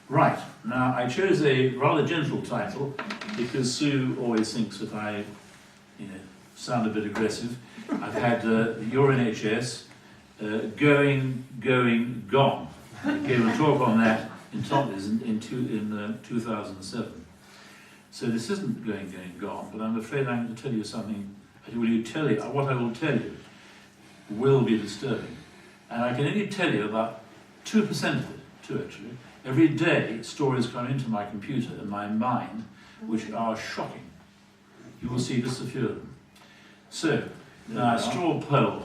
Right, now I chose a rather gentle title because Sue always thinks that I sound a bit aggressive. I've had OUR NHS, going, gone. I gave a talk on that in Totnes in 2007. So this isn't going, gone, but I'm afraid I'm going to tell you something. What I will tell you will be disturbing. And I can only tell you about 2% of it, actually. Every day, stories come into my computer and my mind which are shocking. You will see just a few of them. So, now, straw poll.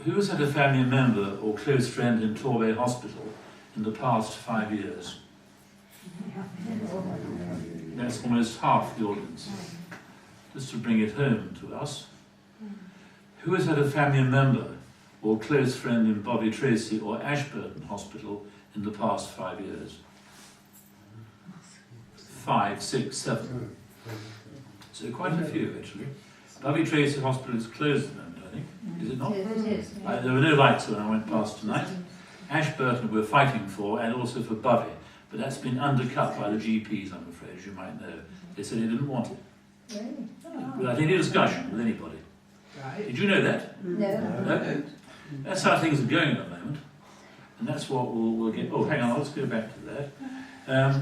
Who has had a family member or close friend in Torbay Hospital in the past 5 years? That's almost half the audience. Just to bring it home to us. Who has had a family member or close friend in Bobby Tracy or Ashburton Hospital in the past 5 years? 5, 6, 7. So quite a few, actually. Bobby Tracy Hospital is closed at the moment, I think. Is it not? It is. There were no lights when I went past tonight. Ashburton we're fighting for, and also for Bobby. But that's been undercut by the GPs, I'm afraid, as you might know. They said they didn't want it. Really? Without any discussion with anybody. Did you know that? No. No? That's how things are going at the moment. And that's what we'll get. Oh, hang on, let's go back to that.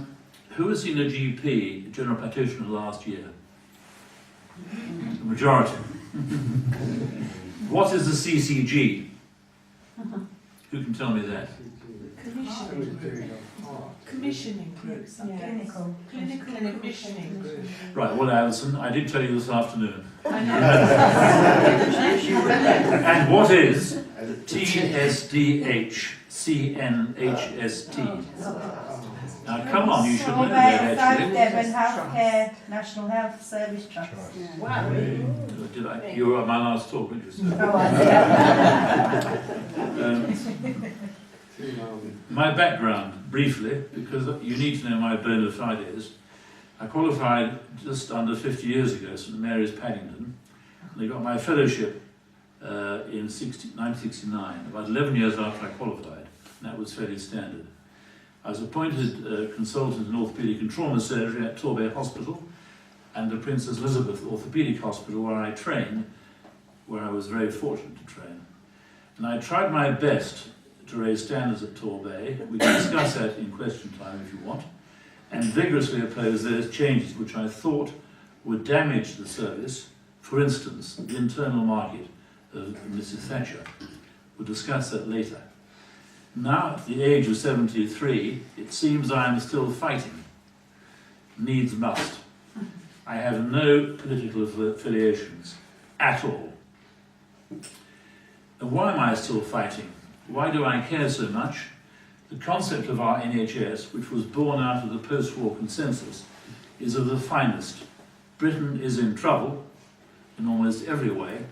Who has seen a GP, general practitioner, last year? The majority. What is the CCG? Who can tell me that? Commissioning groups. Clinical. Clinical commissioning. Right, well, Alison, I did tell you this afternoon. I know. And what is TSDH, CNHST? Now, come on, you should know that, actually. Devon Healthcare National Health Service Trust. Wow. Did I? You were at my last talk, weren't you? Sir? My background, briefly, because you need to know my bona fides. I qualified just under 50 years ago at St Mary's, Paddington. And I got my fellowship in 1969, about 11 years after I qualified. And that was fairly standard. I was appointed consultant in orthopaedic and trauma surgery at Torbay Hospital and the Princess Elizabeth Orthopaedic Hospital, where I trained, where I was very fortunate to train. And I tried my best to raise standards at Torbay. We can discuss that in question time if you want, and vigorously oppose those changes which I thought would damage the service. For instance, the internal market of Mrs. Thatcher. We'll discuss that later. Now, at the age of 73, it seems I am still fighting. Needs must. I have no political affiliations at all. And why am I still fighting? Why do I care so much? The concept of our NHS, which was born out of the post-war consensus, is of the finest. Britain is in trouble in almost every way.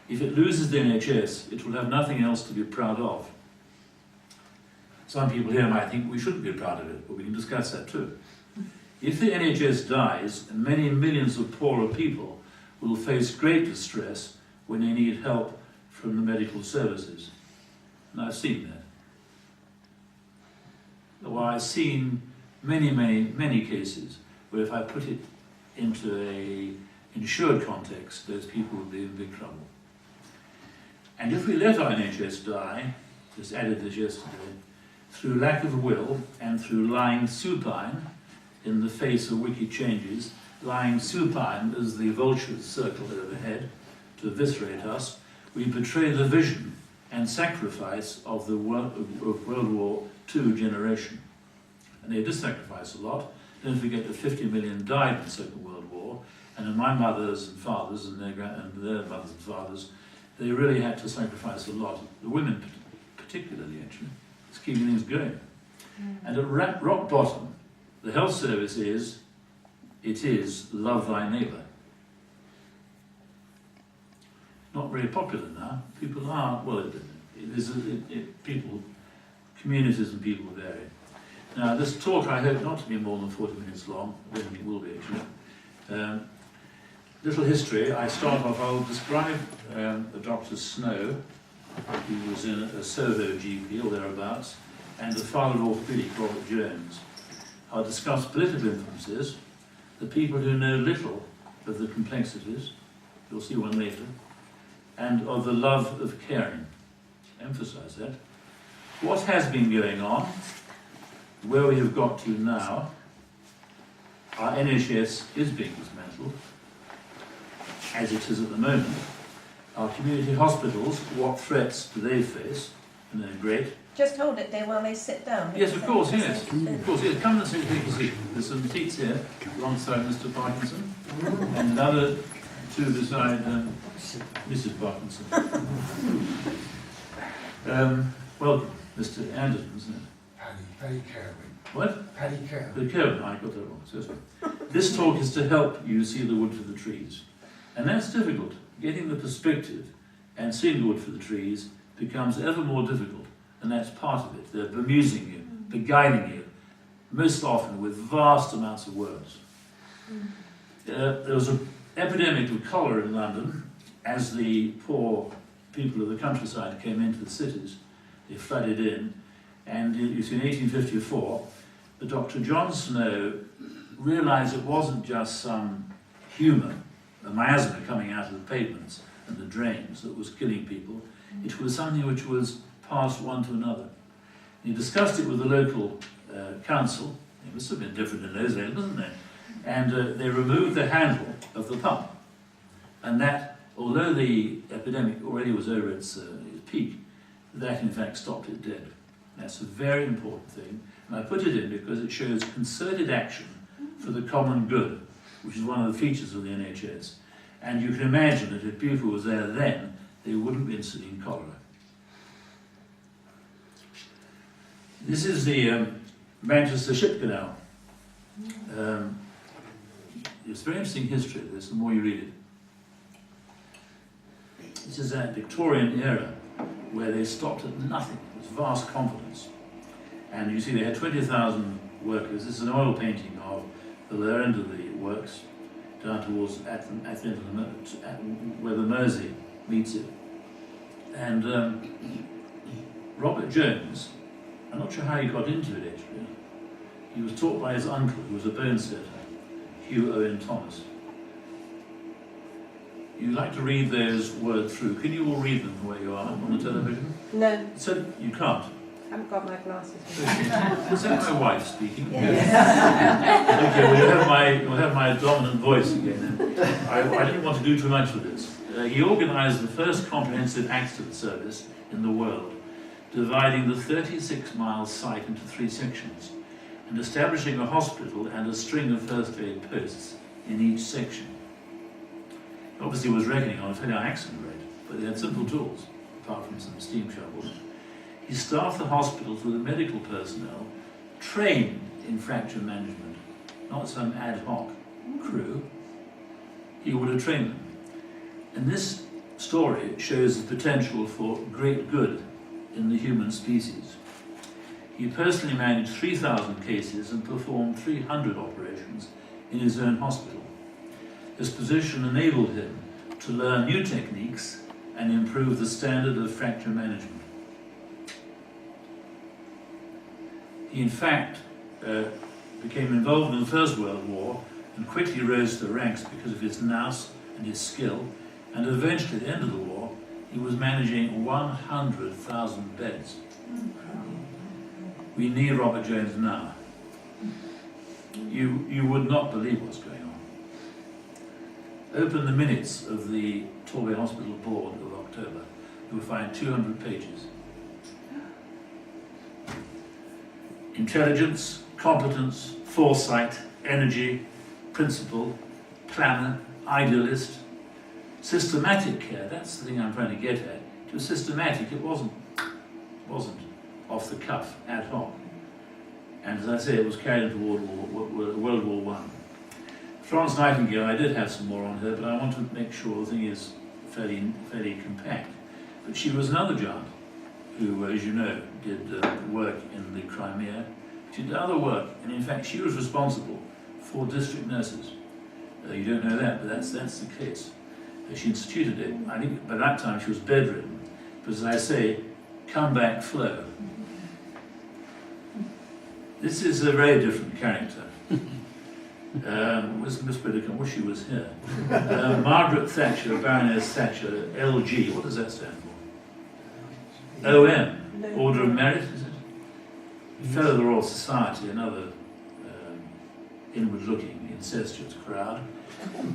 If it loses the NHS, it will have nothing else to be proud of. Some people here might think we shouldn't be proud of it, but we can discuss that too. If the NHS dies, and many millions of poorer people will face great distress when they need help from the medical services. And I've seen that. Well, I've seen many cases where if I put it into a insured context, those people would be in big trouble. And if we let our NHS die, just added this yesterday, through lack of will and through lying supine in the face of wicked changes, lying supine as the vultures circle overhead to eviscerate us, we betray the vision and sacrifice of the World War II generation. And they did sacrifice a lot. Don't forget that 50 million died in the Second World War, and in my mothers and fathers and their mothers and fathers, they really had to sacrifice a lot. The women particularly, actually. It's keeping things going. And at rock bottom, the health service is love thy neighbour. Not very popular now. People are, well, communities and people vary. Now, this talk I hope not to be more than 40 minutes long. I don't think it will be, actually. Little history. I start off, I'll describe Dr. Snow, who was in a Soho GP or thereabouts, and the father of orthopaedic, Robert Jones. are discussed political influences, the people who know little of the complexities, you'll see one later, and of the love of caring. Emphasise that. What has been going on, where we have got to now, our NHS is being dismantled, as it is at the moment. Our community hospitals, what threats do they face? And they're great. Just hold it there while they sit down. Yes, of course, yes. Of course, yes. Come and take a seat. There's some seats here, alongside Mr. Parkinson, and another two beside Mrs. Parkinson. Welcome, Mr. Anderson, isn't it? Paddy Kerwin. What? Paddy Kerwin. The Kerwin, I got that wrong. So sorry. This talk is to help you see the wood for the trees. And that's difficult. Getting the perspective and seeing the wood for the trees becomes ever more difficult. And that's part of it. They're bemusing you, beguiling you, most often with vast amounts of words. There was an epidemic of cholera in London as the poor people of the countryside came into the cities. They flooded in. And you see, in 1854, the Dr. John Snow realised it wasn't just some humour, a miasma coming out of the pavements and the drains that was killing people. It was something which was passed one to another. He discussed it with the local council. It must have been different in those days, wasn't it? And they removed the handle of the pump. And that, although the epidemic already was over its peak, that in fact stopped it dead. That's a very important thing. And I put it in because it shows concerted action for the common good, which is one of the features of the NHS. And you can imagine that if people was there then, they wouldn't be seeing cholera. This is the Manchester Ship Canal. It's very interesting history of this, the more you read it. This is that Victorian era where they stopped at nothing. It was vast confidence. And you see they had 20,000 workers. This is an oil painting of the lower end of the works, down towards at the end of where the Mersey meets it. And Robert Jones, I'm not sure how he got into it actually. He was taught by his uncle, who was a bone setter, Hugh Owen Thomas. You like to read those words through. Can you all read them where you are on the television? No, So you can't. I haven't got my glasses. Is that my wife speaking? Yes. Okay, we'll have my dominant voice again. I didn't want to do too much with this. He organised the first comprehensive accident service in the world, dividing the 36-mile site into 3 sections and establishing a hospital and a string of first aid posts in each section. He obviously was reckoning on a fairly high accident rate, but they had simple tools, apart from some steam shovels. He staffed the hospitals with medical personnel trained in fracture management, not some ad hoc crew. He would have trained them. And this story shows the potential for great good in the human species. He personally managed 3,000 cases and performed 300 operations in his own hospital. His position enabled him to learn new techniques and improve the standard of fracture management. He in fact became involved in the First World War and quickly rose to the ranks because of his nous and his skill, and eventually at the end of the war he was managing 100,000 beds. We need Robert Jones now. You would not believe what's going on. Open the minutes of the Torbay Hospital Board of October. You will find 200 pages. Intelligence, competence, foresight, energy, principle, planner, idealist, systematic care. That's the thing I'm trying to get at. It was systematic. It wasn't off the cuff, ad hoc. And as I say, it was carried into World War I. Florence Nightingale, I did have some more on her, but I want to make sure the thing is fairly compact. But she was another giant who, as you know, did work in the Crimea. She did other work, and in fact she was responsible for district nurses. You don't know that, but that's the case. She instituted it. I think by that time she was bedridden. But as I say, come back flow. This is a very different character. Where's Miss Whittaker? I wish she was here. Margaret Thatcher, Baroness Thatcher, LG. What does that stand for? OM, Order of Merit, is it? Fellow of the Royal Society, another inward-looking, incestuous crowd.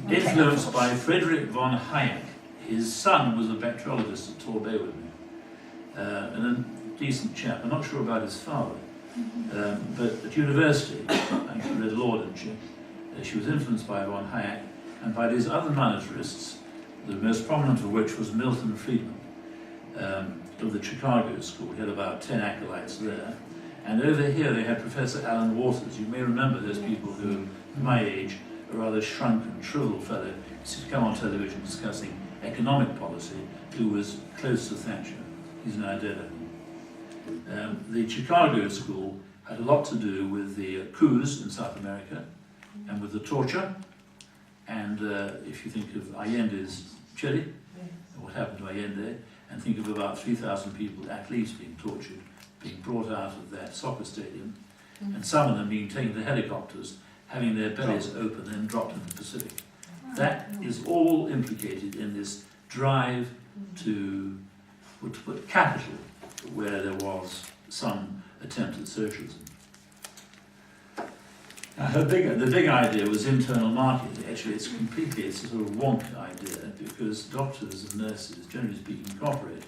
Influenced by Frederick von Hayek. His son was a bacteriologist at Torbay with me. And a decent chap. I'm not sure about his father. But at university, I think she read law, didn't she? She was influenced by von Hayek and by these other monetarists, the most prominent of which was Milton Friedman of the Chicago School. He had about 10 acolytes there. And over here they had Professor Alan Waters. You may remember those people who, my age, a rather shrunken, shriveled fellow, used to come on television discussing economic policy, who was close to Thatcher. He's now dead, I think. The Chicago School had a lot to do with the coups in South America and with the torture. And if you think of Allende's Chile, what happened to Allende, and think of about 3,000 people at least being tortured, being brought out of that soccer stadium, and some of them being taken to helicopters, having their bellies open and dropped into the Pacific. That is all implicated in this drive to put capital where there was some attempt at socialism. Now, the big idea was internal market. Actually, it's a sort of wonk idea, because doctors and nurses, generally speaking, cooperate.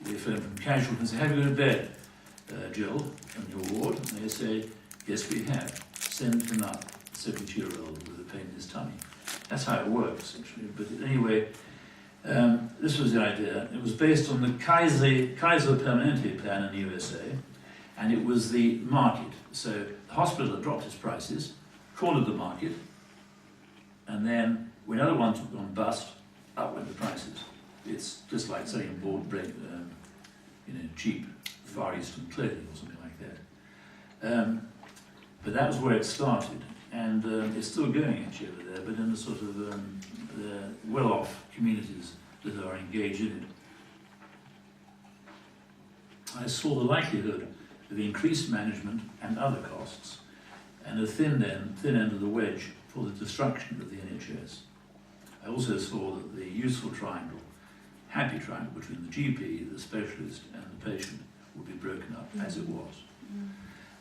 They phone from casualty and say, "Have you got a bed, Jill, on your ward?" And they say, "Yes, we have. Send him up." 70-year-old with a pain in his tummy. That's how it works, actually. But anyway, this was the idea. It was based on the Kaiser Permanente plan in the USA, and it was the market. So the hospital had dropped its prices, cornered the market, and then when other ones had gone bust, up went the prices. It's just like selling cheap Far Eastern clothing or something like that. But that was where it started, and it's still going actually over there, but in the sort of the well-off communities that are engaged in it. I saw the likelihood of increased management and other costs, and a thin end of the wedge for the destruction of the NHS. I also saw that the useful triangle, happy triangle between the GP, the specialist and the patient would be broken up as it was.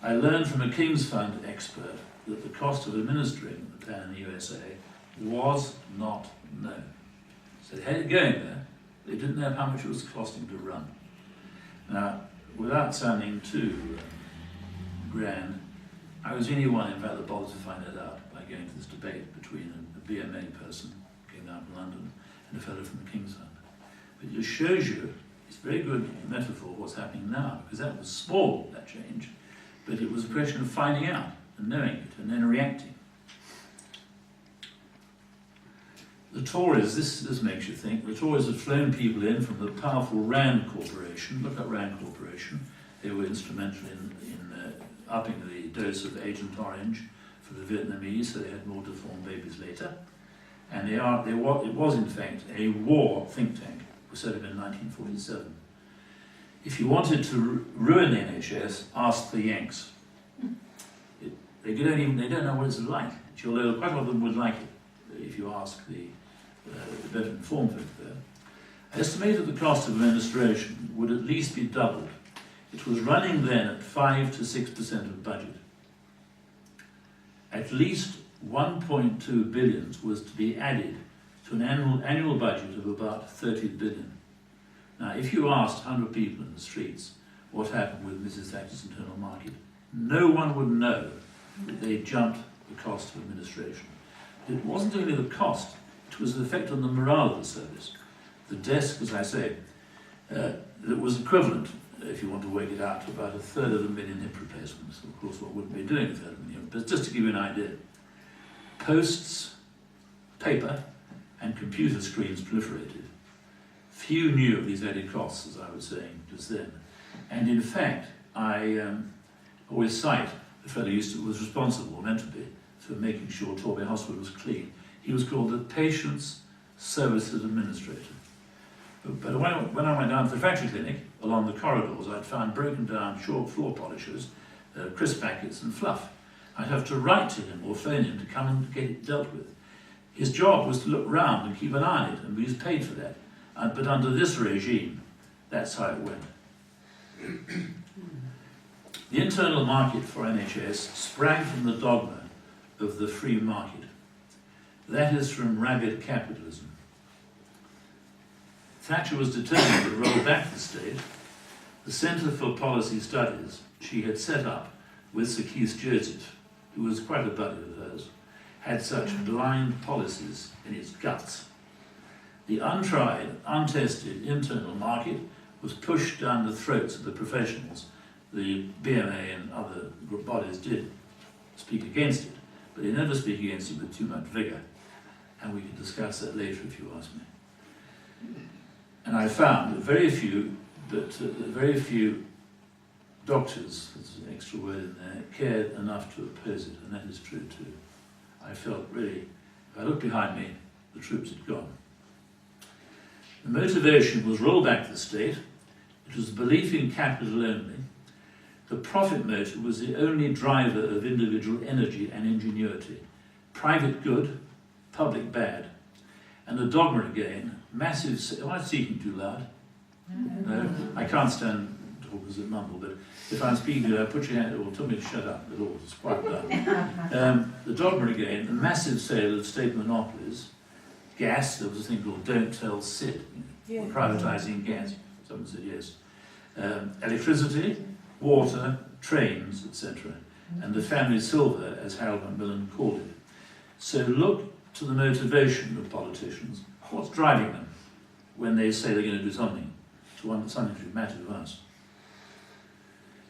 I learned from a King's Fund expert that the cost of administering the plan in the USA was not known. So they had it going there, they didn't know how much it was costing to run. Now, without sounding too grand, I was the only one, in fact, that bothered to find that out by going to this debate between a BMA person who came down from London and a fellow from the King's Fund. But it just shows you, it's a very good metaphor of what's happening now, because that was small, that change, but it was a question of finding out and knowing it and then reacting. The Tories, this makes you think, the Tories had flown people in from the powerful Rand Corporation. Look at Rand Corporation. They were instrumental in upping the dose of Agent Orange for the Vietnamese, so they had more deformed babies later. And it was in fact a war think tank. It was set up in 1947. If you wanted to ruin the NHS, ask the Yanks. They don't know what it's like. Although quite a lot of them would like it if you ask the better informed folk there. I estimated the cost of administration would at least be doubled. It was running then at 5 to 6% of budget. At least 1.2 billion was to be added to an annual budget of about 30 billion. Now, if you asked 100 people in the streets what happened with Mrs. Thatcher's internal market, no one would know that they jumped the cost of administration. It wasn't only the cost, it was the effect on the morale of the service. The desk, as I say, that was equivalent, if you want to work it out, to about 1/3 of a million hip replacements. Of course, one wouldn't be doing 1/3 of a million, but just to give you an idea. Posts, paper, and computer screens proliferated. Few knew of these added costs, as I was saying just then. And in fact, I always cite the fellow who was responsible, meant to be, for making sure Torbay Hospital was clean. He was called the Patient's Services Administrator. But when I went down to the factory clinic, along the corridors, I'd found broken down short floor polishers crisp packets and fluff. I'd have to write to him or phone him to come and get it dealt with. His job was to look round and keep an eye on it, and he was paid for that. But under this regime, that's how it went. The internal market for NHS sprang from the dogma of the free market. That is from rabid capitalism. Thatcher was determined to roll back the state. The Centre for Policy Studies she had set up with Sir Keith Joseph, who was quite a buddy of hers, had such blind policies in its guts. The untried, untested internal market was pushed down the throats of the professionals. The BMA and other group bodies did speak against it, but they never speak against it with too much vigour. And we can discuss that later if you ask me. And I found that very few doctors, there's an extra word in there, cared enough to oppose it, and that is true too. I felt really, if I looked behind me, the troops had gone. The motivation was roll back the state. It was belief in capital only. The profit motive was the only driver of individual energy and ingenuity. Private good, public bad. And the dogma again, massive... Am I speaking too loud? No, I can't stand talk as a mumble, but if I'm speaking to you, put your hand, or tell me to shut up, at all, it's quite loud. The dogma again, the massive sale of state monopolies. Gas, there was a thing called Don't Tell Sid, privatising gas, someone said yes. Electricity, water, trains, etc. And the family silver, as Halpin called it. So look to the motivation of politicians. What's driving them when they say they're going to do something? Something should matter to us.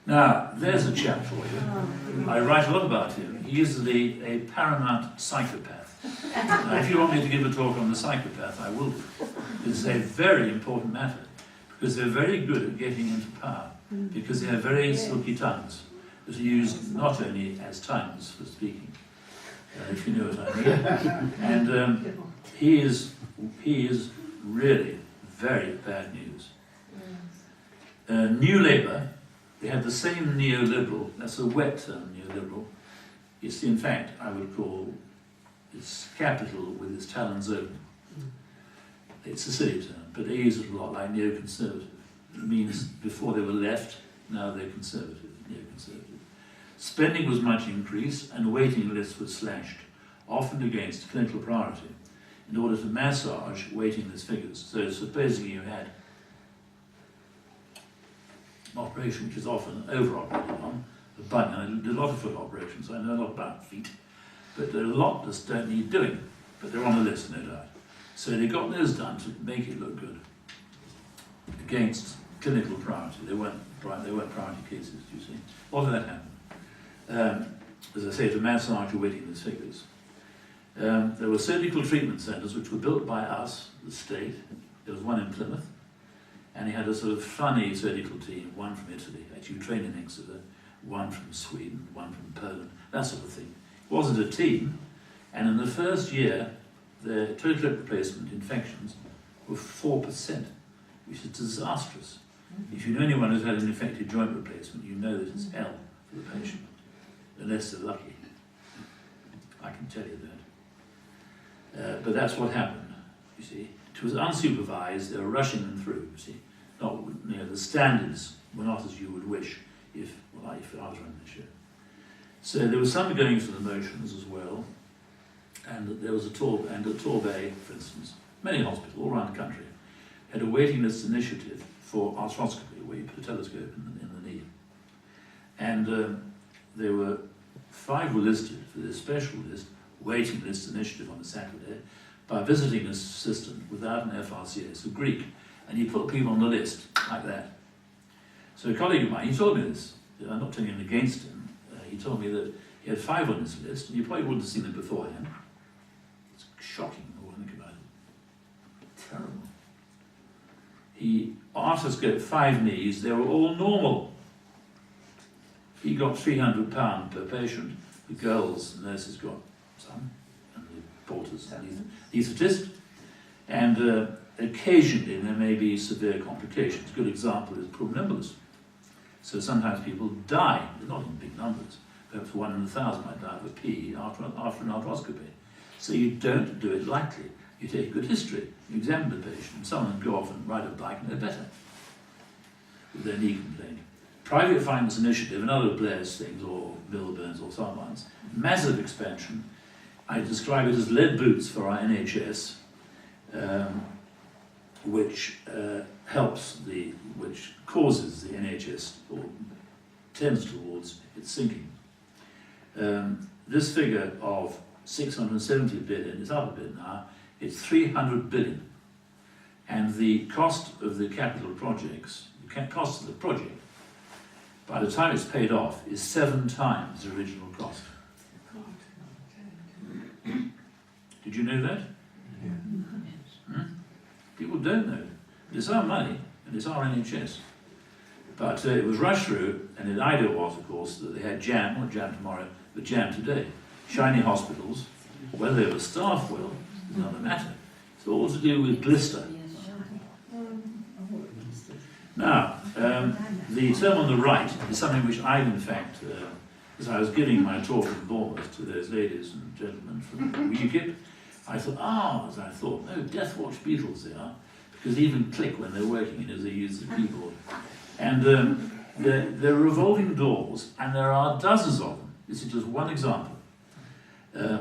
Now, there's a chap for you. I write a lot about him. He is a paramount psychopath. Now, if you want me to give a talk on the psychopath, I will do. It's a very important matter, because they're very good at getting into power, because they have very silky tongues that are used not only as tongues for speaking, if you know what I mean. And he is really very bad news. New Labour, they have the same neoliberal, that's a wet term, neoliberal. It's in fact, I would call, it's capital with its talons open. It's a silly term, but they use it a lot like neoconservative. It means before they were left, now they're conservative, neoconservative. Spending was much increased and waiting lists were slashed, often against clinical priority, in order to massage waiting list figures. So supposing you had an operation which is often over-operated on, a bunion, I did a lot of foot operations, so I know a lot about feet, but there are a lot that don't need doing, but they're on the list, no doubt. So they got those done to make it look good against clinical priority. They weren't priority cases, you see. What did that happen? As I say, to massage your waiting list figures. There were surgical treatment centres which were built by us, the state. There was one in Plymouth, and he had a sort of funny surgical team, one from Italy, actually trained in Exeter, one from Sweden, one from Poland, that sort of thing. It wasn't a team, and in the first year, the total hip replacement infections were 4%, which is disastrous. If you know anyone who's had an infected joint replacement, you know that it's hell for the patient, unless they're lucky. I can tell you that. But that's what happened, you see. It was unsupervised, they were rushing them through, you see. Not, you know, the standards were not as you would wish if I was running the show. So there was some going through the motions as well, and there was at Torbay, for instance, many hospitals all around the country had a waiting list initiative for arthroscopy, where you put a telescope in the knee. And there were 5 were listed for this special list, waiting list initiative on a Saturday, by visiting assistant without an FRCA, so Greek, and you put people on the list like that. So a colleague of mine, he told me this, I'm not telling him against him, he told me that he had 5 on his list, and you probably wouldn't have seen them beforehand. It's shocking when I think about it. Terrible. He arthroscoped 5 knees, they were all normal. He got £300 per patient. The girls, the nurses got some, and the porters, anaesthetists. And occasionally there may be severe complications. A good example is pulmonary embolism. So sometimes people die, not in big numbers. Perhaps 1 in 1,000 might die of a PE after an arthroscopy. So you don't do it lightly. You take a good history, you examine the patient, and someone go off and ride a bike and they're better with their knee complaint. Private finance initiative, another Blair's things, or Milburn's or someone's, massive expansion. I describe it as lead boots for our NHS, which which causes the NHS, or tends towards its sinking. This figure of 670 billion is up a bit now. It's 300 billion. And the cost of the capital projects, the cost of the project, by the time it's paid off, is 7 times the original cost. Did you know that? People don't know. It's our money, and it's our NHS. But it was rushed through, and the idea was, of course, that they had jam, not jam tomorrow, but jam today. Shiny hospitals, whether they were staffed well, is another matter. It's all to do with blister. Now, the term on the right is something which I, in fact, as I was giving my talk in Bournemouth to those ladies and gentlemen from UKIP, I thought, no, Death Watch Beatles they are, because they even click when they're working as they use the keyboard. And they're revolving doors, and there are dozens of them. This is just one example.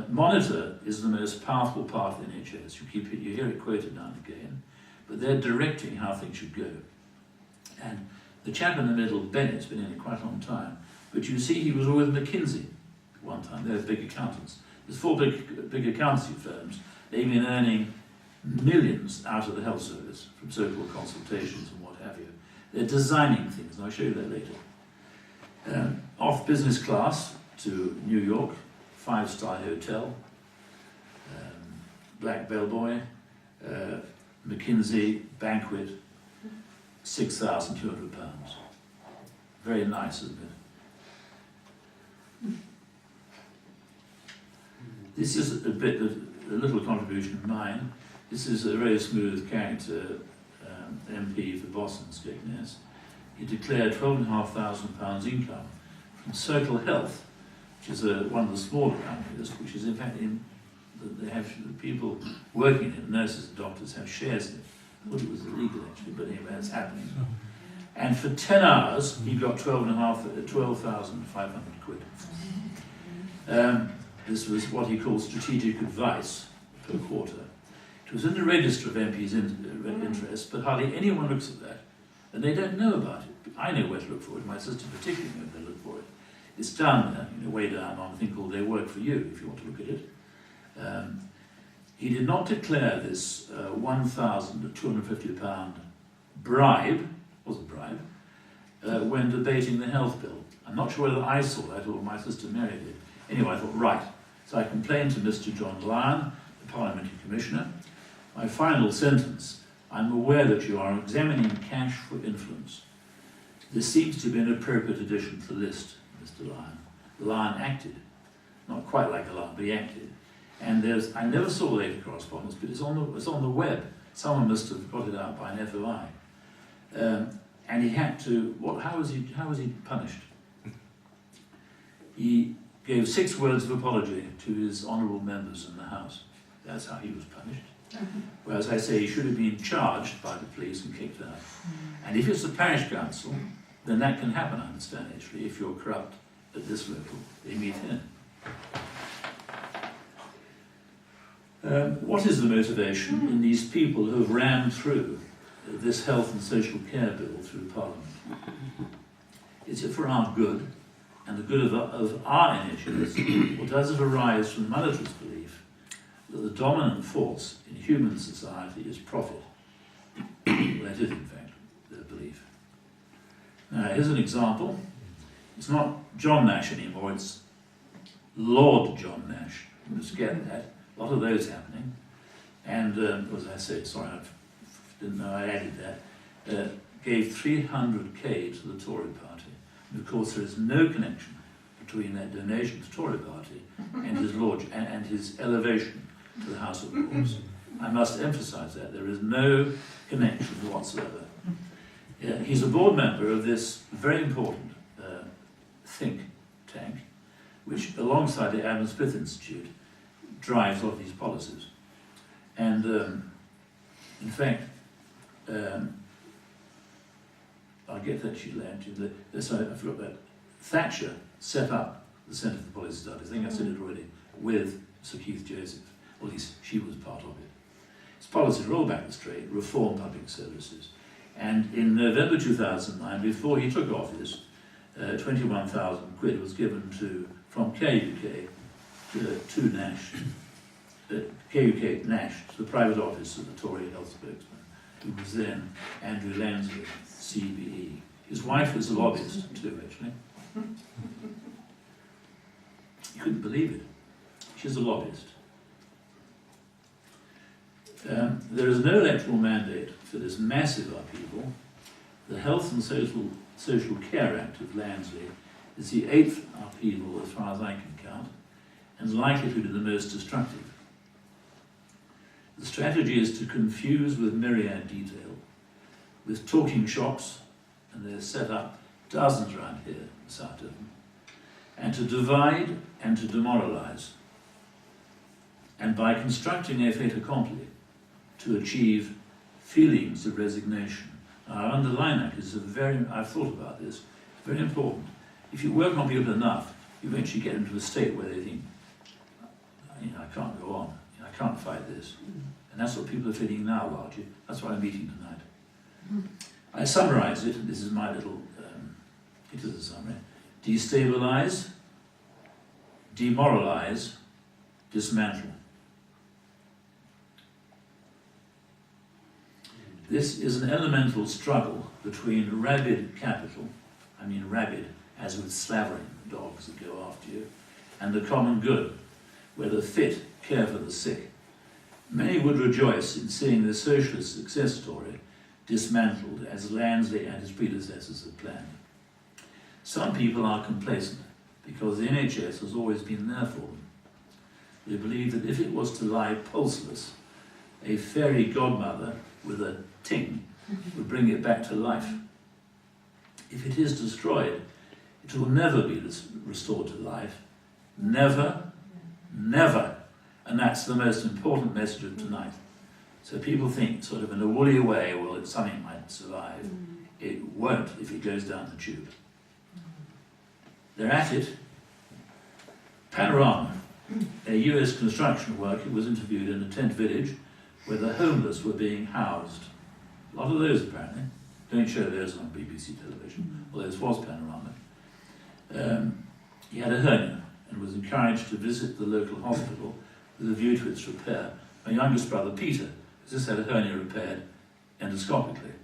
Monitor is the most powerful part of the NHS. You hear it quoted now and again, but they're directing how things should go. And the chap in the middle, Bennett's been in it quite a long time, but you see he was with McKinsey at one time. They're big accountants. There's 4 big accountancy firms. They've been earning millions out of the health service from so-called consultations and what have you. They're designing things, and I'll show you that later. Off business class to New York, 5-star hotel, Black Bellboy, McKinsey, banquet, £6,200. Very nice, isn't it? This is a little contribution of mine. This is a very smooth character MP for Boston, Skegness. He declared £12,500 income from Circle Health, which is one of the smaller companies, which is in fact they have people working in it, nurses and doctors have shares in it. I thought it was illegal actually, but anyway, it's happening. And for 10 hours, he got 12,500 quid. This was what he called strategic advice per quarter. It was in the register of MPs' interests, but hardly anyone looks at that, and they don't know about it. I know where to look for it. My sister particularly knows where to look for it. It's down there, way down on a thing called They Work For You, if you want to look at it. He did not declare this £1,250 bribe, was a bribe, when debating the health bill. I'm not sure whether I saw that or my sister Mary did. Anyway, I thought, right. So I complained to Mr. John Lyon, the Parliamentary Commissioner. My final sentence, I'm aware that you are examining cash for influence. This seems to be an appropriate addition to the list, Mr. Lyon. Lyon acted. Not quite like a lion, but he acted. And I never saw later correspondence, but it's on the web. Someone must have got it out by an FOI. And he had to, how was he punished? He gave 6 words of apology to his honourable members in the House. That's how he was punished. Whereas I say he should have been charged by the police and kicked out. And if it's the parish council, then that can happen, I understand, actually, if you're corrupt at this level. They meet here. What is the motivation in these people who have rammed through this health and social care bill through Parliament? Is it for our good and the good of our NHS, or does it arise from the monetarist belief that the dominant force in human society is profit? Well, that is, in fact, their belief. Now, here's an example. It's not John Nash anymore, it's Lord John Nash. You must get that. A lot of those happening. And, as I said, sorry, I didn't know I added that, gave 300k to the Tory party. And of course, there is no connection between that donation to the Tory party and his lordship and his elevation to the House of Lords. I must emphasise that there is no connection whatsoever. Yeah, he's a board member of this very important think tank, which, alongside the Adam Smith Institute, drives a lot of these policies. And in fact, I'll get that sheet later. Sorry, I forgot that. Thatcher set up the Centre for Policy Studies. I think I said it already, with Sir Keith Joseph. Or at least she was part of it. Its policy to roll back the strain, reform public services. And in November 2009, before he took office, 21,000 quid was given from KUK to Nash, KUK Nash, to the private office of the Tory health spokesman, who was then Andrew Lansley, CBE. His wife was a lobbyist too, actually. You couldn't believe it. She's a lobbyist. There is no electoral mandate for this massive upheaval. The Health and Social Care Act of Lansley is the 8th upheaval, as far as I can count, and likely to be the most destructive. The strategy is to confuse with myriad detail, with talking shops, and they're set up dozens around here in South Devon, and to divide and to demoralise, and by constructing a fait accompli, to achieve feelings of resignation. Now, I underline that because I've thought about this, it's very important. If you work on people enough, you eventually get into a state where they think, I can't go on, I can't fight this. And that's what people are feeling now, largely. That's why I'm meeting tonight. I summarise it, and this is my little, it is a summary. Destabilise, demoralise, dismantle. This is an elemental struggle between rabid capital, I mean rabid as with slavering dogs that go after you, and the common good, where the fit care for the sick. Many would rejoice in seeing the socialist success story dismantled as Lansley and his predecessors had planned. Some people are complacent because the NHS has always been there for them. They believe that if it was to lie pulseless, a fairy godmother with a ting would bring it back to life. If it is destroyed, it will never be restored to life. Never, never. And that's the most important message of tonight. So people think sort of in a woolly way, well, something might survive. It won't if it goes down the tube. They're at it. Panorama, a US construction worker, was interviewed in a tent village where the homeless were being housed. A lot of those apparently. Don't show those on BBC television, although this was Panorama. He had a hernia and was encouraged to visit the local hospital with a view to its repair. My youngest brother, Peter, has just had a hernia repaired endoscopically,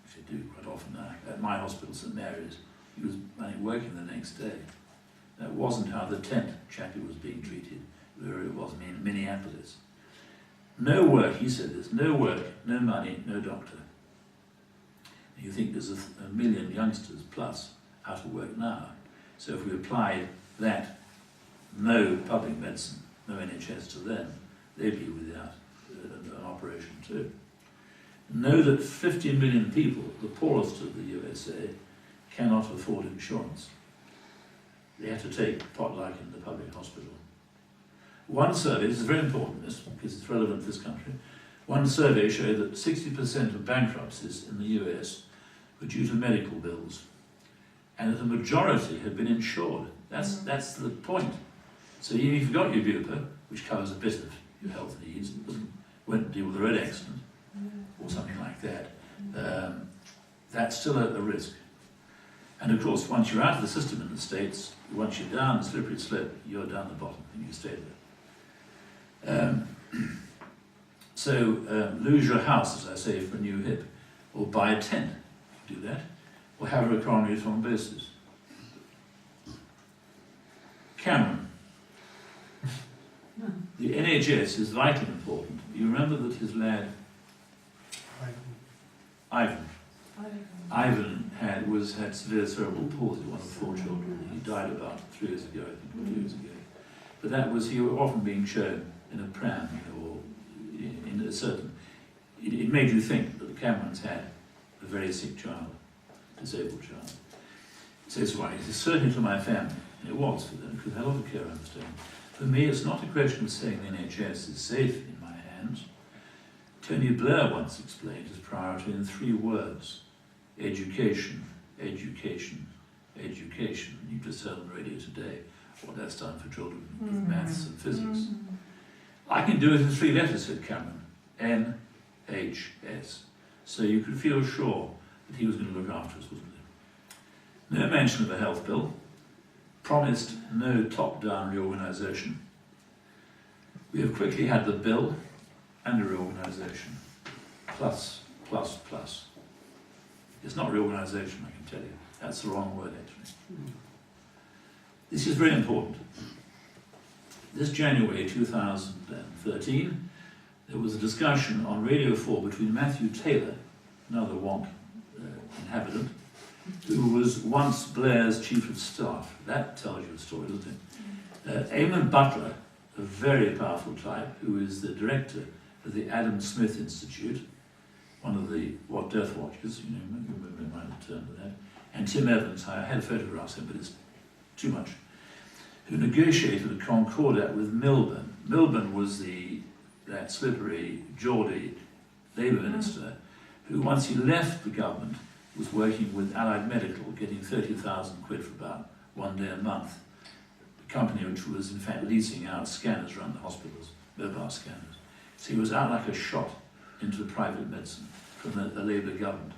which they do quite often now, at my hospital, St Mary's. He was working the next day. That wasn't how the tent chappie was being treated, where it was in Minneapolis. No work, he said this, no work, no money, no doctor. You think there's a million youngsters plus out of work now. So if we applied that no public medicine, no NHS to them, they'd be without an operation too. Know that 50 million people, the poorest of the USA, cannot afford insurance. They have to take potluck in the public hospital. One survey, this is very important, because it's relevant to this country, one survey showed that 60% of bankruptcies in the US were due to medical bills, and that the majority had been insured. That's the point. So even if you've got your bupa, which covers a bit of your health needs, won't deal with a road accident or something like that, that's still a risk. And of course, once you're out of the system in the States, once you're down the slippery slope, you're down the bottom and you stay there. So lose your house, as I say, for a new hip, or buy a tent, do that, or have a coronary thrombosis. Cameron. The NHS is vitally important. You remember that his lad, Ivan had severe cerebral palsy, one of 4 children. He died about 3 years ago, I think, or 2 years ago. But that was, he was often being shown in a pram, or in a certain, it made you think that the Camerons had a very sick child, disabled child. So it's right, it's certainly to my family. It was for them, because they had a lot of care, I understand. For me, it's not a question of saying the NHS is safe in my hands. Tony Blair once explained his priority in 3 words: education, education, education. You just heard on the radio today what that's done for children with maths and physics. I can do it in 3 letters, said Cameron. NHS. So you could feel sure that he was going to look after us, wasn't he? No mention of a health bill. Promised no top-down reorganisation. We have quickly had the bill and a reorganisation. Plus, plus, plus. It's not reorganisation, I can tell you. That's the wrong word, actually. This is very important. This January 2013, there was a discussion on Radio 4 between Matthew Taylor, another wonk inhabitant, who was once Blair's chief of staff. That tells you a story, doesn't it? Eamon Butler, a very powerful type, who is the director of the Adam Smith Institute, one of the Death Watchers, you might have turned to that, and Tim Evans, I had photographs of him, but it's too much, who negotiated a concordat with Milburn. Milburn was that slippery Geordie Labour minister, who once he left the government was working with Allied Medical, getting 30,000 quid for about 1 day a month. A company which was in fact leasing out scanners around the hospitals, mobile scanners. So he was out like a shot into the private medicine from the Labour government.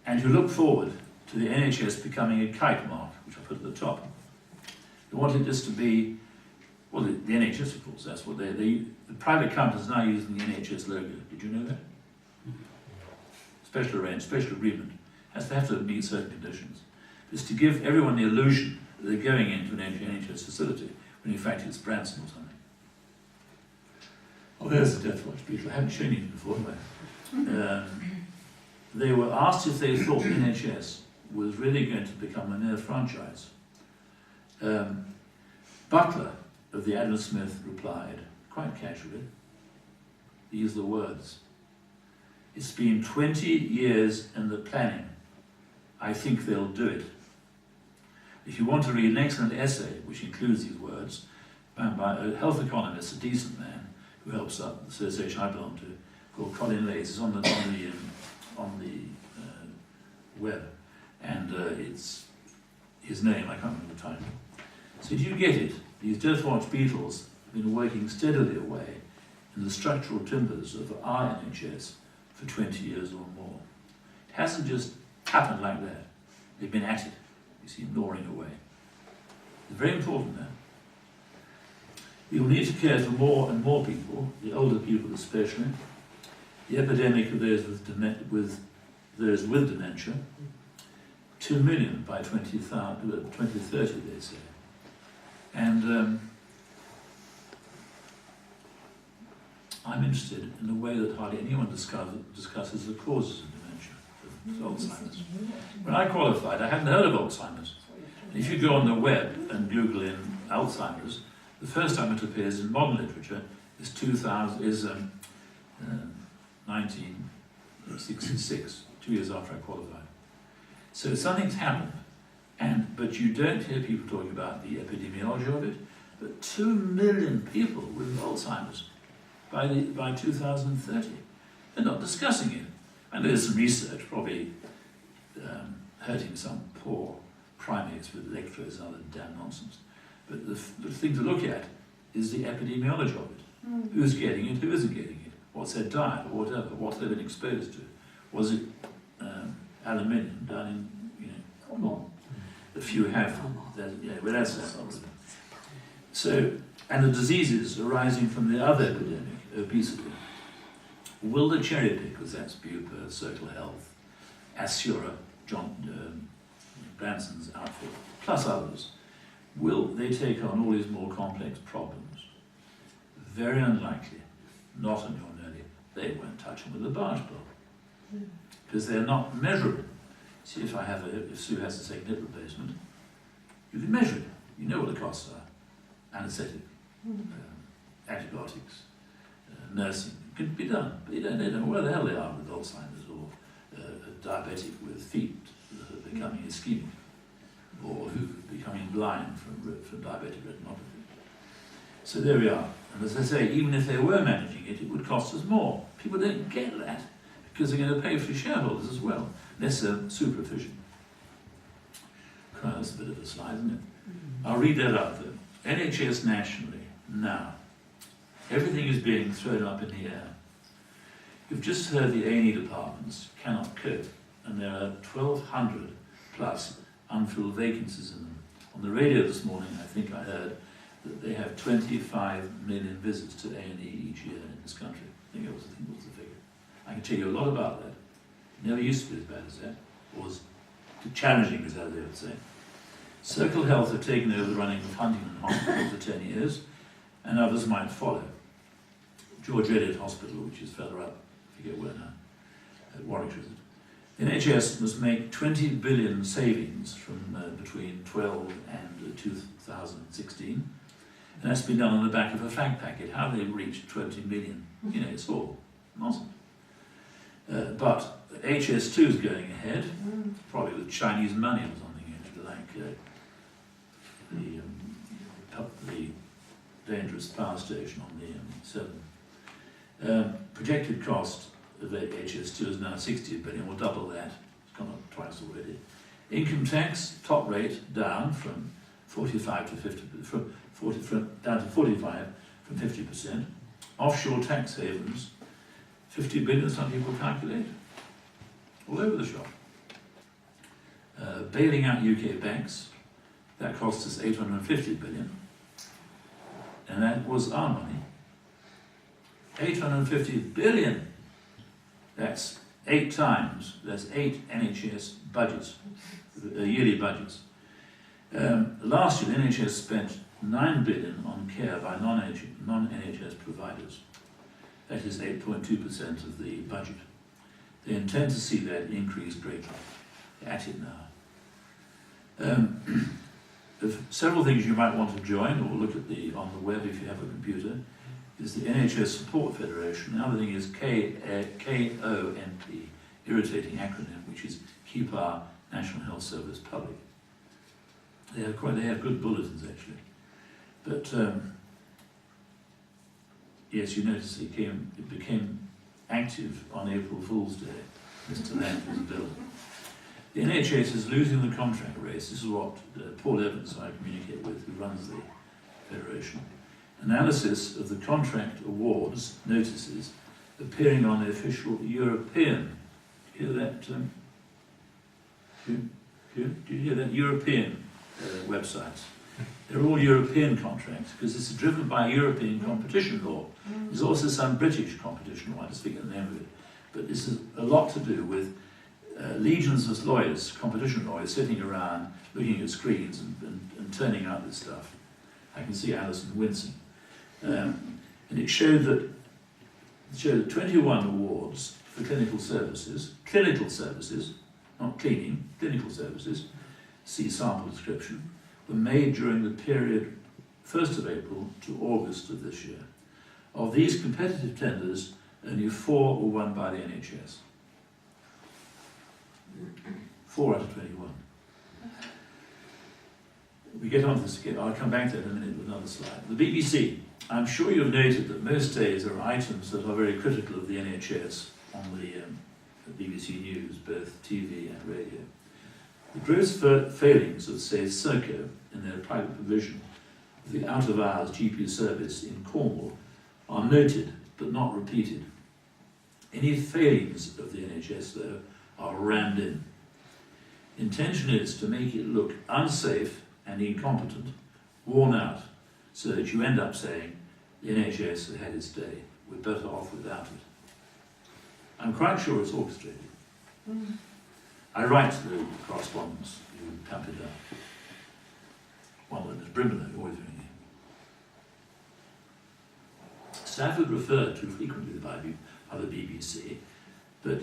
And you look forward to the NHS becoming a kite mark, which I put at the top. You wanted this to be, well, the NHS, of course, that's what the private companies are now using the NHS logo. Did you know that? Special agreement. They have to meet certain conditions. It's to give everyone the illusion that they're going into an NHS facility, when in fact it's Branson or something. Oh, there's the Death Watch beetle. I haven't shown you before, have I? They were asked if they thought the NHS was really going to become a mere franchise. Butler of the Adam Smith replied, quite casually, he used the words, "It's been 20 years in the planning. I think they'll do it." If you want to read an excellent essay, which includes these words, by a health economist, a decent man, who helps out the association I belong to, called Colin Lace, it's on the web, and it's his name, I can't remember the title. So do you get it? These Death Watch beetles have been working steadily away in the structural timbers of our NHS for 20 years or more. It hasn't just happened like that. They've been at it, you see, gnawing away. It's very important now. We will need to care for more and more people, the older people especially. The epidemic of those with dementia, 2 million by 2030, they say. And I'm interested in the way that hardly anyone discusses the causes of dementia, of Alzheimer's. When I qualified, I hadn't heard of Alzheimer's. And if you go on the web and Google in Alzheimer's, the first time it appears in modern literature is 1966, 2 years after I qualified. So something's happened, but you don't hear people talking about the epidemiology of it. But 2 million people with Alzheimer's by 2030. They're not discussing it. And there's some research, probably hurting some poor primates with electrodes and other damn nonsense. But the thing to look at is the epidemiology of it. Who's getting it, who isn't getting it, what's their diet, or whatever, what they've been exposed to. Was it aluminium down in, Cornwall? A few have, but that's not. So, and the diseases arising from the other epidemic, obesity. Will the cherry pick, because that's Bupa, Circle Health, Assura, John Branson's outfit, plus others, will they take on all these more complex problems? Very unlikely. Not on your early. They won't touch them with a barge pole. Because they're not measurable. See, if Sue has to take a hip replacement, you can measure it. You know what the costs are. Anesthetic, antibiotics, nursing. It can be done, but they don't know where the hell they are with Alzheimer's or a diabetic with feet that are becoming ischemic, or who are becoming blind from diabetic retinopathy. So there we are. And as I say, even if they were managing it, it would cost us more. People don't get that because they're going to pay for shareholders as well, unless they're super efficient. That's a bit of a slide, isn't it? I'll read that out though. NHS nationally, now. Everything is being thrown up in the air. You've just heard the A&E departments cannot cope, and there are 1,200 plus unfilled vacancies in them. On the radio this morning, I think I heard that they have 25 million visits to A&E each year in this country. I think that was the figure. I can tell you a lot about that. It never used to be as bad as that, or as challenging as that, they would say. Circle Health have taken over the running of Huntington Hospital for 10 years, and others might follow. George Eliot Hospital, which is further up, I forget where now, at Warwickshire. The NHS must make 20 billion savings from between 12 and 2016, and that's been done on the back of a fact packet. How they reached 20 million, you know, it's all nonsense. But HS2 is going ahead, probably with Chinese money or something, actually, like the dangerous power station on the 7. Projected cost of HS2 is now 60 billion, we'll double that, it's gone up twice already. Income tax, top rate, down from 45 to 50, down to 45 from 50%. Offshore tax havens, 50 billion, some people calculate, all over the shop. Bailing out UK banks, that cost us 850 billion, and that was our money. 850 billion, that's 8 times, that's 8 NHS budgets, yearly budgets. Last year the NHS spent 9 billion on care by non-NHS providers. That is 8.2% of the budget. They intend to see that increase greatly. They're at it now. Several things you might want to join or look at on the web if you have a computer is the NHS Support Federation. Another thing is KONP, irritating acronym, which is Keep Our National Health Service Public. They have good bulletins actually. But yes, you notice it became active on April Fool's Day, Mr. Langford's bill. The NHS is losing the contract race. This is what Paul Evans, I communicate with, who runs the federation. Analysis of the contract awards notices appearing on the official European. Hear that? Do you hear that? European websites. They're all European contracts because this is driven by European competition law. There's also some British competition law, I just forget the name of it. But this is a lot to do with legions of lawyers, competition lawyers, sitting around looking at screens and turning out this stuff. I can see Alison wincing. And it showed that 21 awards for clinical services, not cleaning, clinical services, see sample description, were made during the period 1st of April to August of this year. Of these competitive tenders, only 4 were won by the NHS. 4 out of 21. We get on to this again. I'll come back to that in a minute with another slide. The BBC. I'm sure you've noted that most days there are items that are very critical of the NHS on the BBC News, both TV and radio. The gross failings of, say, Serco in their private provision of the out-of-hours GP service in Cornwall are noted but not repeated. Any failings of the NHS, though, are rammed in. The intention is to make it look unsafe and incompetent, worn out, so that you end up saying, the NHS has had its day, we're better off without it. I'm quite sure it's orchestrated. I write to the correspondents who pump it up. One of them is Brimble, always ringing. Stafford referred to frequently by the BBC, but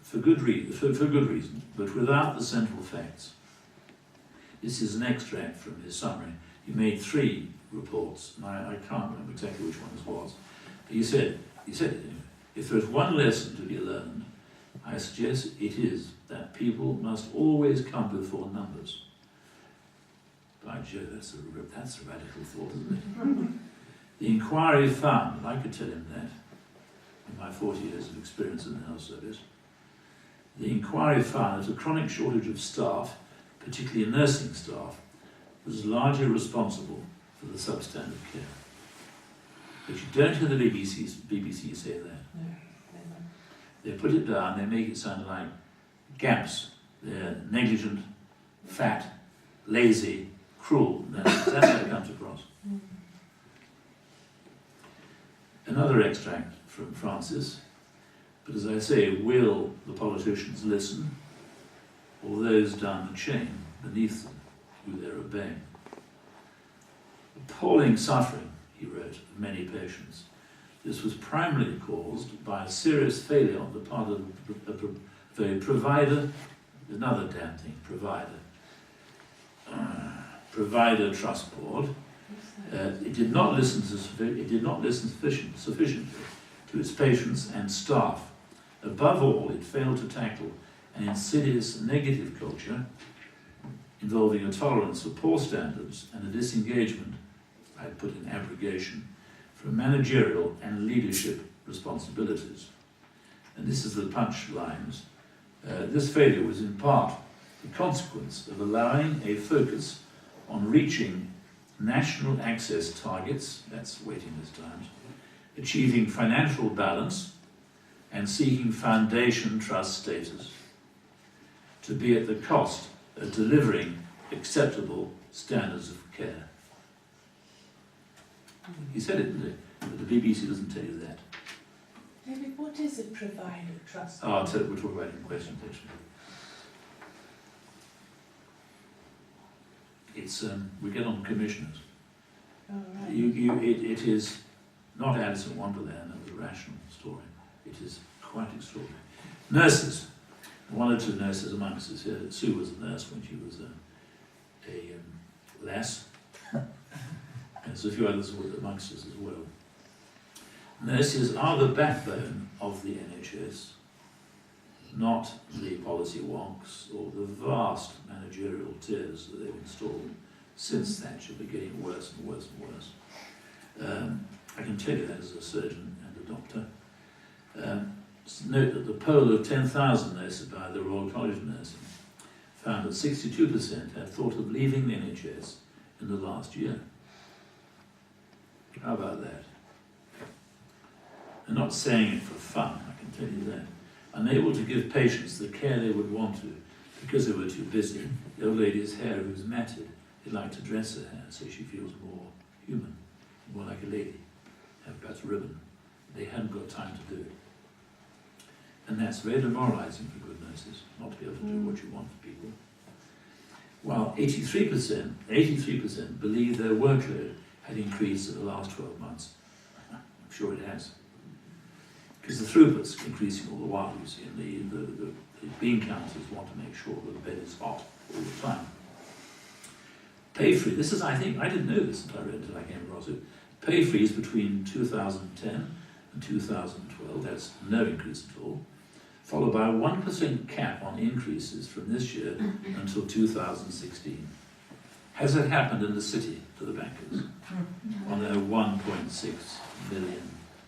for good reason, but without the central facts. This is an extract from his summary. He made 3 reports, and I can't remember exactly which one this was, He said, if there is one lesson to be learned, I suggest it is that people must always come before numbers. By Jove, that's a radical thought, isn't it? The inquiry found, and I could tell him that in my 40 years of experience in the health service, the inquiry found that a chronic shortage of staff, particularly nursing staff, was largely responsible for the substandard care. But you don't hear the BBC say that. No, never. They put it down, they make it sound like gaps. They're negligent, fat, lazy, cruel. That's how it comes across. Another extract from Francis, but as I say, will the politicians listen, or those down the chain beneath them, who they're obeying? Appalling suffering, he wrote, of many patients. This was primarily caused by a serious failure on the part of the provider, another damn thing, provider trust board. It did not listen sufficiently to its patients and staff. Above all, it failed to tackle an insidious negative culture involving a tolerance for poor standards and a disengagement, I put in abrogation, from managerial and leadership responsibilities. And this is the punchlines. This failure was in part the consequence of allowing a focus on reaching national access targets, that's waiting list times, achieving financial balance, and seeking foundation trust status, to be at the cost of delivering acceptable standards of care. He said it, didn't he? But the BBC doesn't tell you that. David, what is a provider trust? Oh, I'll tell you, we'll talk about it in questions actually. It's, we get on commissioners. Oh, right. It is not Alice in Wonderland, it was a rational story. It is quite extraordinary. Nurses. One or two nurses amongst us here. Sue was a nurse when she was a lass. And there's a few others amongst us as well. Nurses are the backbone of the NHS, not the policy wonks or the vast managerial tiers that they've installed since Thatcher, but getting worse and worse and worse. I can tell you that as a surgeon and a doctor. Note that the poll of 10,000 nurses by the Royal College of Nursing found that 62% had thought of leaving the NHS in the last year. How about that? They're not saying it for fun, I can tell you that. Unable to give patients the care they would want to because they were too busy. The old lady's hair was matted. They'd like to dress her hair so she feels more human, more like a lady, have perhaps a ribbon. They hadn't got time to do it. And that's very demoralising for good nurses, not to be able to do what you want for people. While 83% believe their workload had increased in the last 12 months. I'm sure it has. Because the throughput's increasing all the while, you see, and the bean counters want to make sure that the bed is hot all the time. Pay free, this is, I think, I didn't know this until I read it, until I came across it. Pay freeze between 2010 and 2012, that's no increase at all, followed by a 1% cap on increases from this year until 2016. Has it happened in the city to the bankers on their 1.6 million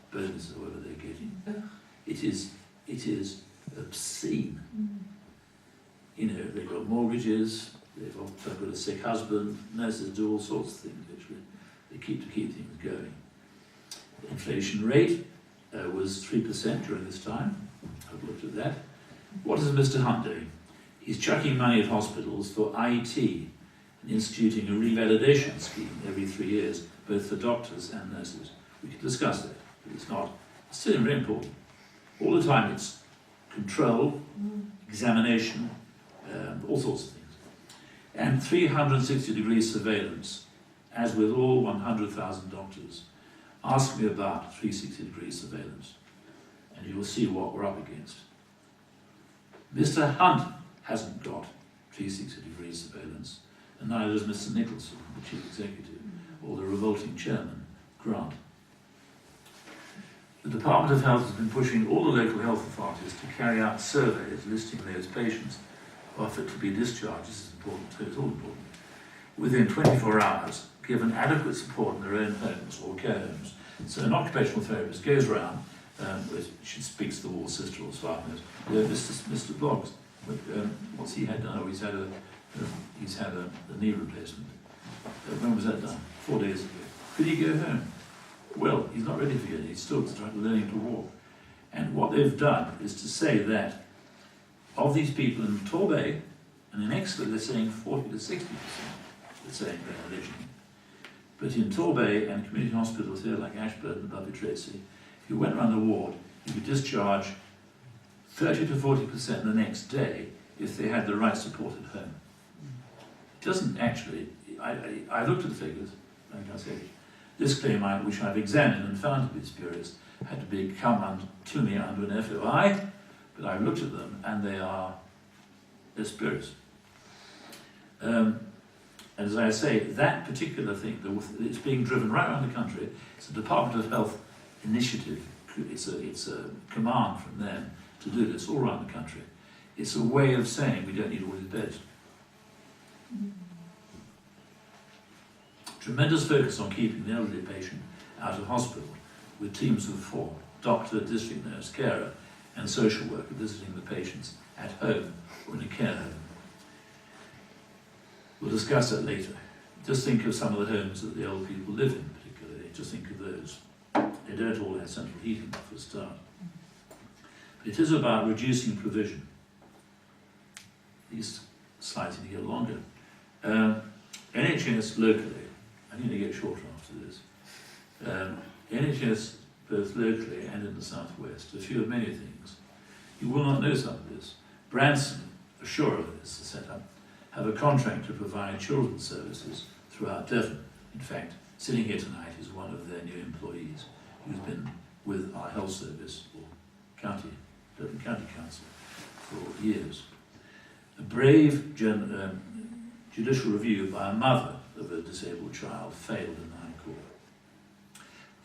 bonus or whatever they're getting? It is obscene. You know, they've got mortgages, they've often got a sick husband, nurses do all sorts of things actually. They keep things going. The inflation rate was 3% during this time. I've looked at that. What is Mr. Hunt doing? He's chucking money at hospitals for IT and instituting a revalidation scheme every 3 years, both for doctors and nurses. We could discuss that, but it's not. It's still very important. All the time it's control, examination, all sorts of things. And 360-degree surveillance, as with all 100,000 doctors. Ask me about 360-degree surveillance, and you'll see what we're up against. Mr. Hunt hasn't got 360-degree surveillance, and neither does Mr. Nicholson, the chief executive, or the revolting chairman, Grant. The Department of Health has been pushing all the local health authorities to carry out surveys listing those patients who are fit to be discharged. This is important too, it's all important. Within 24 hours, given adequate support in their own homes or care homes. So an occupational therapist goes around, she speaks to the wall sister or partners. Mr. Bloggs, what's he had done? Oh, he's had a knee replacement. When was that done? 4 days ago. Could he go home? Well, he's not ready for it. He's still learning to walk. And what they've done is to say that of these people in Torbay and in Exeter, they're saying 40 to 60%. They're saying they're eligible. But in Torbay and community hospitals here like Ashburton and privatise, if you went around the ward, you could discharge 30 to 40% the next day if they had the right support at home. It doesn't actually, I looked at the figures, like I said, this claim which I've examined and found to be spurious had to come to me under an FOI, but I've looked at them and they're spurious. As I say, that particular thing, it's being driven right around the country. It's a Department of Health initiative. It's a command from them to do this all around the country. It's a way of saying we don't need all these beds. Tremendous focus on keeping the elderly patient out of hospital with teams of 4, doctor, district nurse, carer and social worker visiting the patients at home or in a care home. We'll discuss that later. Just think of some of the homes that the old people live in, particularly. Just think of those. They don't all have central heating for a start. But it is about reducing provision. These slides need to get longer. NHS locally, I need to get shorter after this. NHS both locally and in the southwest, a few of many things. You will not know some of this. Branson, assured of this, the setup, have a contract to provide children's services throughout Devon. In fact, sitting here tonight is one of their new employees who's been with our health service or Devon County Council for years. A brave judicial review by a mother of a disabled child failed in the High Court.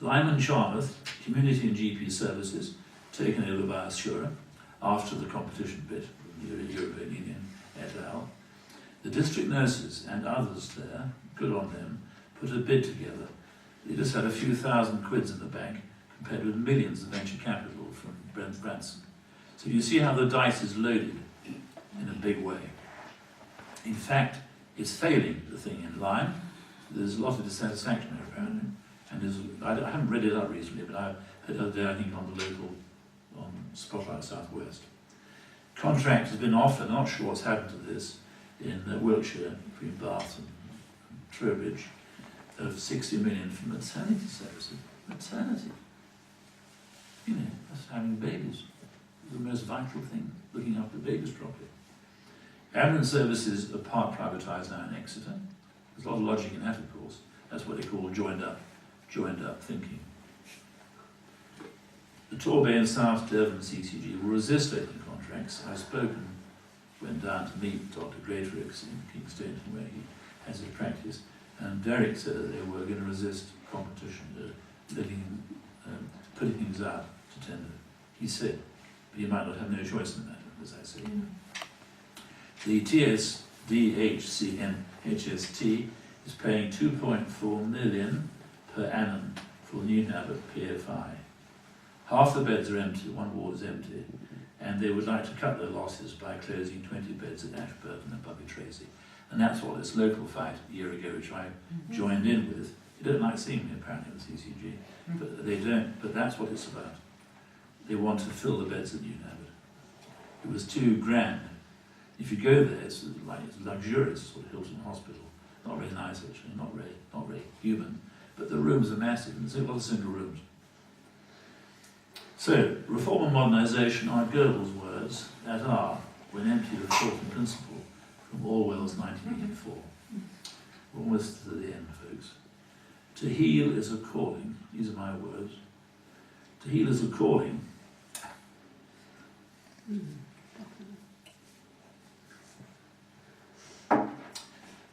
Lyman Charmouth, community and GP services, taken over by Assura after the competition bit of the European Union et al. The district nurses and others there, good on them, put a bid together. They just had a few thousand quids in the bank compared with millions of venture capital from Branson. So you see how the dice is loaded in a big way. In fact, it's failing, the thing in Lyme. There's a lot of dissatisfaction apparently. And I haven't read it up recently, but I heard the other day, I think, on the local, on Spotlight Southwest. Contract has been offered, I'm not sure what's happened to this, in Wiltshire, between Bath and Trowbridge, of 60 million for maternity services. Maternity. You know, that's having babies. The most vital thing, looking after babies properly. Ambulance services are part privatised now in Exeter. There's a lot of logic in that, of course. That's what they call joined up thinking. The Torbay and South Devon CCG will resist open contracts. I've went down to meet Dr. Greatrix in Kingston, where he has his practice, and Derek said that they were going to resist competition, putting things out to tender. He said, but you might not have no choice in the matter, as I say. The HST is paying 2.4 million per annum for new NAB at PFI. Half the beds are empty, one ward is empty, and they would like to cut their losses by closing 20 beds at Ashburton and Privatise. And that's what this local fight a year ago, which I joined in with. They don't like seeing me apparently at the CCG, but they don't, but that's what it's about. They want to fill the beds at New Nabbit. It was £2,000. If you go there, it's luxurious, sort of Hilton Hospital. Not very nice actually, not very human, but the rooms are massive, and there's a lot of single rooms. So, reform and modernisation are Goebbels' words, as are, when emptied of thought and principle, from Orwell's 1984. We're almost to the end, folks. To heal is a calling. These are my words. To heal is a calling.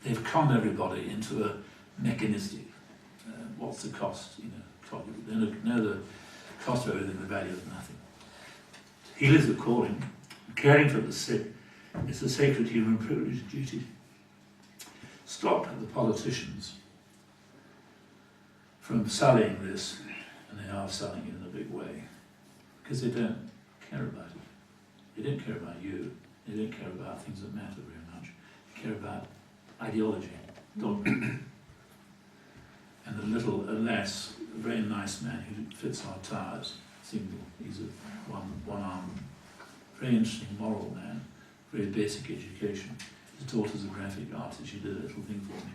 They've conned everybody into a mechanistic. What's the cost? You know the cost of everything, the value of nothing. Heal is a calling. Caring for the sick is a sacred human privilege and duty. Stop the politicians from selling this, and they are selling it in a big way, because they don't care about it. They don't care about you. They don't care about things that matter very much. They care about ideology, dogma. And a little, alas, a very nice man who fits our tires, single. He's a one-armed, very interesting moral man, very basic education. His daughter's a graphic artist. She did a little thing for me,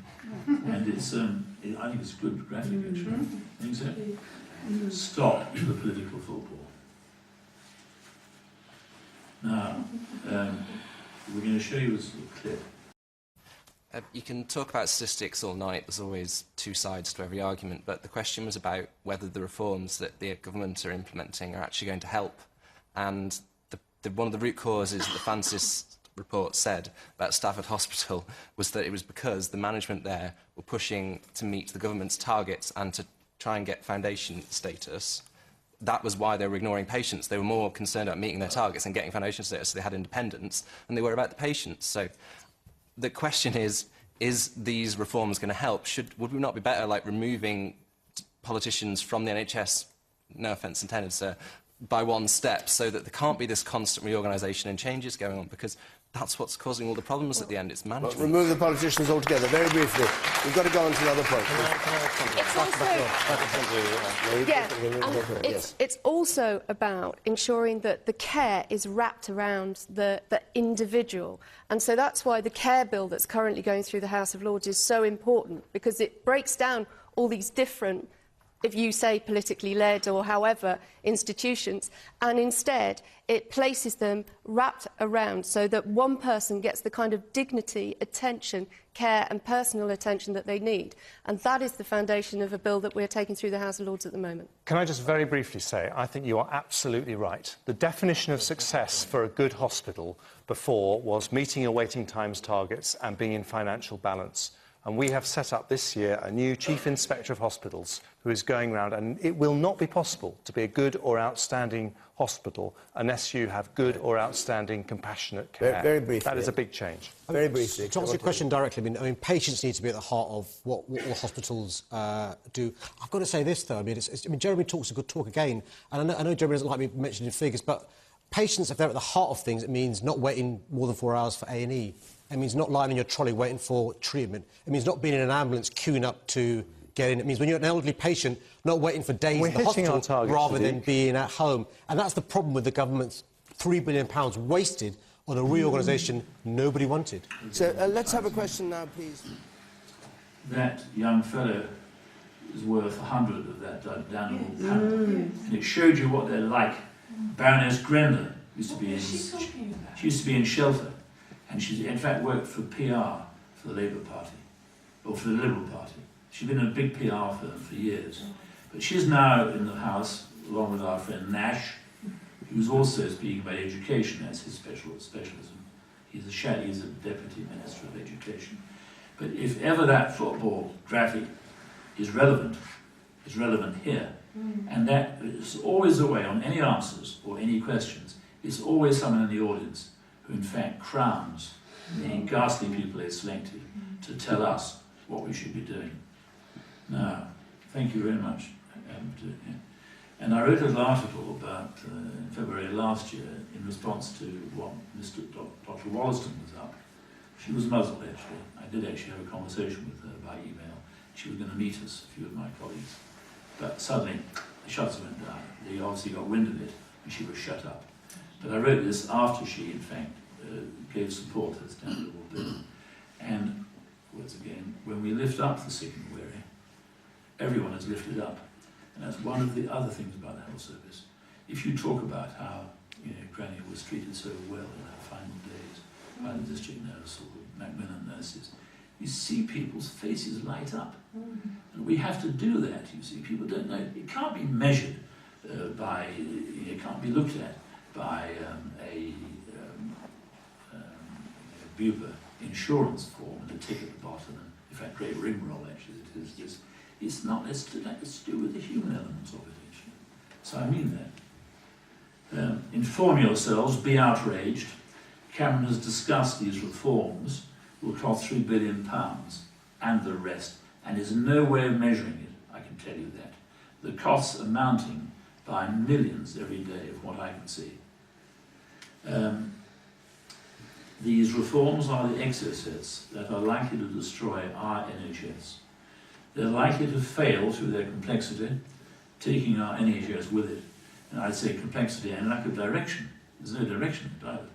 and it's I think it's a good graphic actually. Think so? Stop the political football. Now, we're going to show you this little clip. You can talk about statistics all night. There's always two sides to every argument, but the question was about whether the reforms that the government are implementing are actually going to help. And one of the root causes that the Francis report said about Stafford Hospital was that it was because the management there were pushing to meet the government's targets and to try and get foundation status. That was why they were ignoring patients. They were more concerned about meeting their targets and getting foundation status, so they had independence, than they were about the patients. So the question is these reforms going to help? Would we not be better like removing politicians from the NHS, no offence intended, sir, by one step, so that there can't be this constant reorganisation and changes going on, because that's what's causing all the problems at the end. It's management. Well, remove the politicians altogether, very briefly. We've got to go on to the other point. It's also about ensuring that the care is wrapped around the individual. And so that's why the care bill that's currently going through the House of Lords is so important, because it breaks down all these different, if you say politically led or however, institutions, and instead it places them wrapped around so that one person gets the kind of dignity, attention, care and personal attention that they need. And that is the foundation of a bill that we're taking through the House of Lords at the moment. Can I just very briefly say, I think you are absolutely right. The definition of success for a good hospital before was meeting your waiting times targets and being in financial balance. And we have set up this year a new Chief Inspector of Hospitals who is going round, and it will not be possible to be a good or outstanding hospital unless you have good or outstanding compassionate care. Very briefly. That is a big change. Very briefly. To answer your question directly, I mean, patients need to be at the heart of what all hospitals do. I've got to say this, though. I mean, Jeremy talks a good talk again, and I know Jeremy doesn't like me mentioning figures, but patients, if they're at the heart of things, it means not waiting more than 4 hours for A&E. It means not lying in your trolley waiting for treatment. It means not being in an ambulance queuing up to get in. It means when you're an elderly patient, not waiting for days in the hospital rather than being at home. And that's the problem with the government's £3 billion wasted on a reorganisation nobody wanted. So let's have a question now, please. That young fellow is worth 100 of that damnable pound. And it showed you what they're like. Baroness Grendler used to be in shelter. And she, in fact, worked for PR for the Labour Party, or for the Liberal Party. She's been in a big PR firm for years. But she's now in the House, along with our friend Nash, who's also speaking about education. That's his specialism. He's a Deputy Minister of Education. But if ever that football graphic is relevant, it's relevant here. And that is always the way on any answers or any questions. It's always someone in the audience who in fact crowns the ghastly people they selected to tell us what we should be doing. Now, thank you very much. And I wrote an article about in February last year in response to what Dr. Wollaston was up. She was muzzled actually. I did actually have a conversation with her by email. She was going to meet us, a few of my colleagues. But suddenly the shutters went down. They obviously got wind of it and she was shut up. But I wrote this after she, in fact, gave support to the Standard Oil Bill. And, once again, when we lift up the sick and weary, everyone is lifted up. And that's one of the other things about the health service. If you talk about how Granny was treated so well in her final days by the district nurse or Macmillan nurses, you see people's faces light up. And we have to do that, you see. People don't know. It can't be measured by, it can't be looked at by a Bupa insurance form and a tick at the bottom, and in fact, great rigmarole actually. It's not. Let's do with the human elements of it actually. So I mean that. Inform yourselves, be outraged. Cameron has discussed these reforms will cost £3 billion and the rest, and there's no way of measuring it, I can tell you that. The costs are mounting by millions every day of what I can see. These reforms are the exocets that are likely to destroy our NHS. They're likely to fail through their complexity, taking our NHS with it. And I'd say complexity and lack of direction. There's no direction either.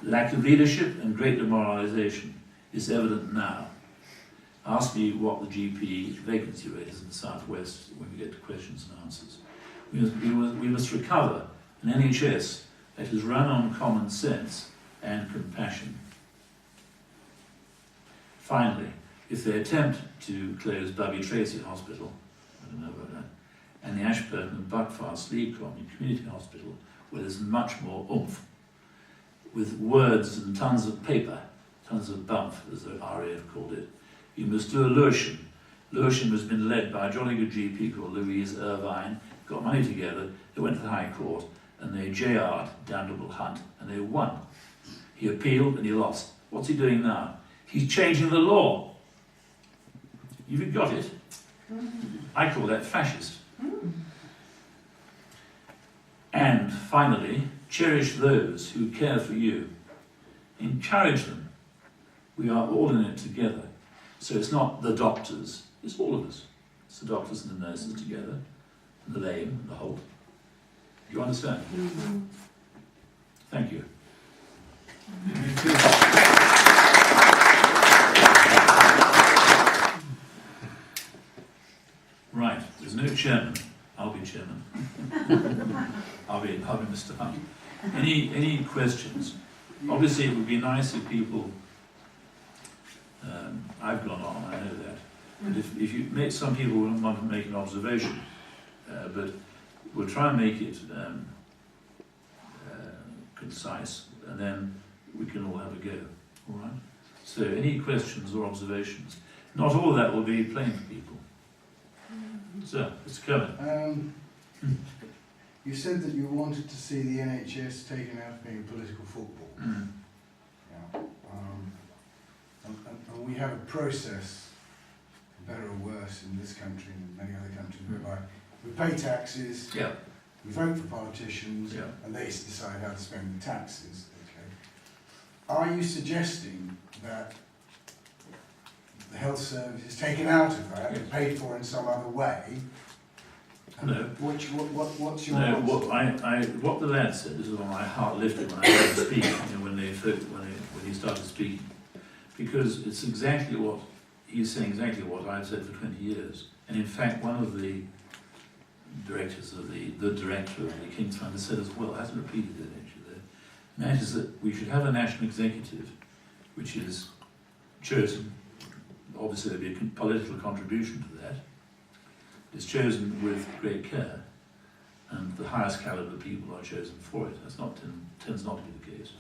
Lack of leadership and great demoralisation is evident now. Ask me what the GP vacancy rate is in the South West when we get to questions and answers. We must recover an NHS that is run on common sense and compassion. Finally, if they attempt to close Bubby Tracy Hospital, I don't know about that, and the Ashburton and Buckfast League Community Hospital, where there's much more oomph, with words and tons of paper, tons of bump, as the RAF called it, you must do a Lewisham. Lewisham has been led by a jolly good GP called Louise Irvine, got money together, they went to the High Court, and they JR'd Downable Hunt, and they won. He appealed and he lost. What's he doing now? He's changing the law. You've got it. I call that fascist. And finally, cherish those who care for you. Encourage them. We are all in it together. So it's not the doctors, it's all of us. It's the doctors and the nurses together, and the lame and the halt. Do you understand? Thank you. Right, there's no chairman. I'll be chairman. I'll be Mr. Hunt. Any questions? Obviously, it would be nice if people. I've gone on, I know that. But if you make some people want to make an observation, but we'll try and make it concise, and then we can all have a go. All right. So, any questions or observations? Not all of that will be plain to people. So, Mr. Kermit. You said that you wanted to see the NHS taken out of being political football. Yeah. And we have a process, better or worse, in this country and many other countries, whereby we pay taxes, we vote for politicians, and they decide how to spend the taxes. Okay. Are you suggesting that the health service is taken out of that and paid for in some other way? No. What's your no, answer? what the lad said, this is when my heart lifted when I heard him speak, when he started speaking. Because it's exactly what, he's saying exactly what I've said for 20 years. And in fact, one of the directors of the director of the King's Fund has said as well, hasn't repeated it actually there, and that is that we should have a national executive which is chosen, obviously there'll be a political contribution to that, is chosen with great care, and the highest calibre people are chosen for it. That's not tends not to be the case.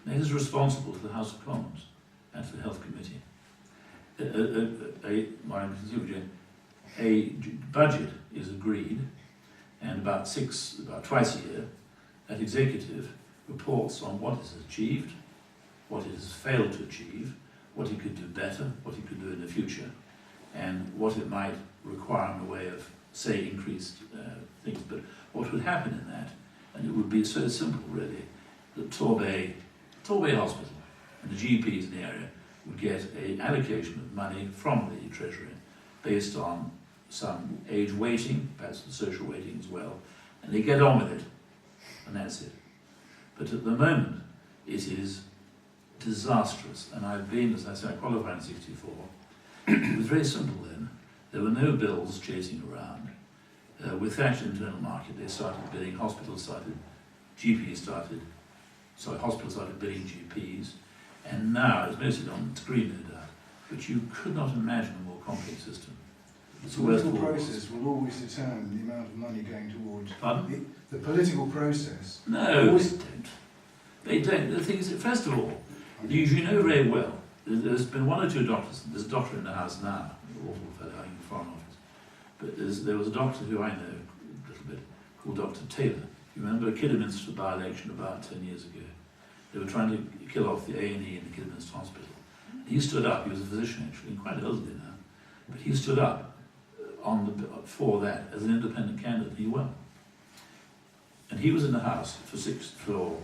And it is responsible to the House of Commons and to the Health Committee. A budget is agreed, and about twice a year, that executive reports on what is achieved, what it has failed to achieve, what it could do better, what it could do in the future, and what it might require in the way of, say, increased things. But what would happen in that, and it would be so simple really, that Torbay Hospital and the GPs in the area would get an allocation of money from the Treasury based on some age weighting, perhaps the social weighting as well, and they get on with it, and that's it. But at the moment, it is disastrous, and I've been, as I say, I qualified in '64. It was very simple then. There were no bills chasing around. With Thatcher internal market, they started bidding, hospitals started bidding GPs, and now, it's mostly on the screen no doubt, but you could not imagine a more complex system. The political process will always determine the amount of money going towards... Pardon? The political process... No, they don't. They don't. The thing is, first of all, you know very well, there's been one or two doctors, there's a doctor in the house now, an awful fellow in the Foreign Office, but there was a doctor who I know a little bit, called Dr. Taylor. You remember Kidderminster by-election about 10 years ago? They were trying to kill off the A&E in the Kidderminster Hospital. He stood up, he was a physician actually, and quite elderly now, but he stood up for that as an independent candidate. He won. And he was in the House for 6 or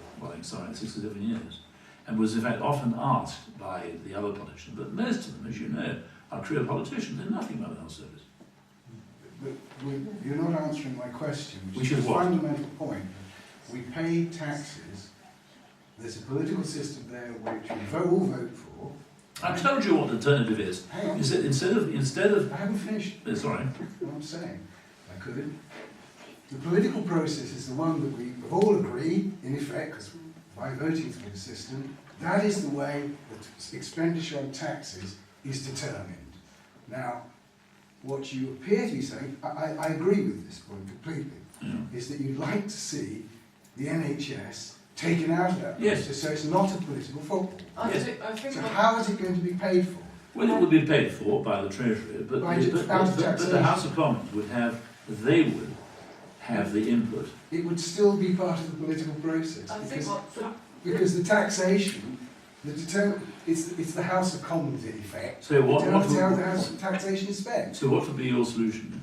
7 years, and was in fact often asked by the other politicians, but most of them, as you know, are career politicians. They're nothing about the health service. But you're not answering my question, Which is what? the fundamental point. We pay taxes. There's a political system there which we all vote for. I told you what the alternative is. Hang on. Is that instead of I haven't finished sorry. what I'm saying. I could. The political process is the one that we all agree, in effect, because by voting for the system, that is the way that expenditure on taxes is determined. Now, what you appear to be saying, I agree with this point completely, is that you'd like to see the NHS taken out of that process, so it's not a political football. So how is it going to be paid for? Well, it would be paid for by the Treasury, but the House of Commons would have the input. It would still be part of the political process, because the taxation, it's the House of Commons in effect. So what how the House of taxation is spent. So what would be your solution?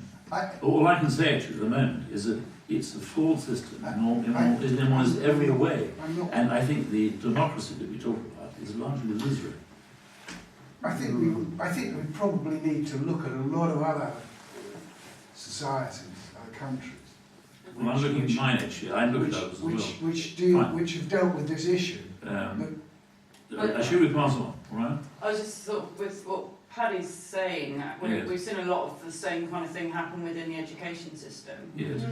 All I can say actually at the moment is that it's a flawed system in almost every way, and I think the democracy that we talk about is largely illusory. I think we probably need to look at a lot of other societies, other countries. Well, I'm looking at mine actually. I look at others as well. Which have dealt with this issue. Should we pass on? All right. I was just sort of with what Paddy's saying. We've seen a lot of the same kind of thing happen within the education system. Yes.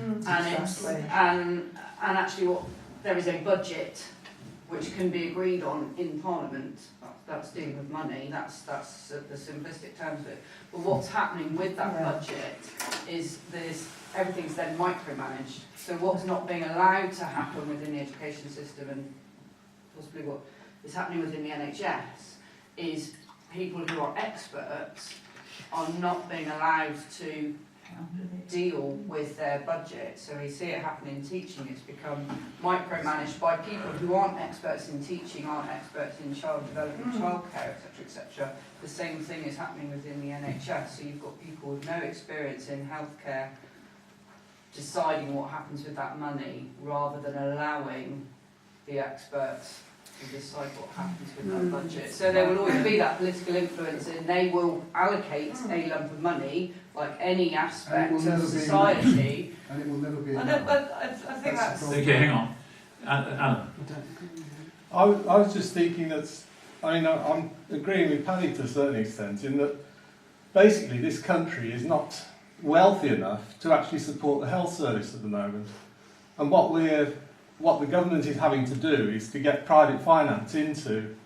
And actually, there is a budget which can be agreed on in Parliament. That's dealing with money. That's the simplistic terms of it. But what's happening with that budget is everything's then micromanaged. So what's not being allowed to happen within the education system, and possibly what is happening within the NHS, is people who are experts are not being allowed to deal with their budget. So we see it happen in teaching. It's become micromanaged by people who aren't experts in teaching, aren't experts in child development, childcare, etc., etc. The same thing is happening within the NHS. So you've got people with no experience in healthcare deciding what happens with that money, rather than allowing the experts to decide what happens with that budget. So there will always be that political influence, and they will allocate a lump of money, like any aspect of society. And it will never be. I think that's okay. Hang on, Alan. I was just thinking I'm agreeing with Paddy to a certain extent in that basically this country is not wealthy enough to actually support the health service at the moment, and what the government is having to do is to get private finance into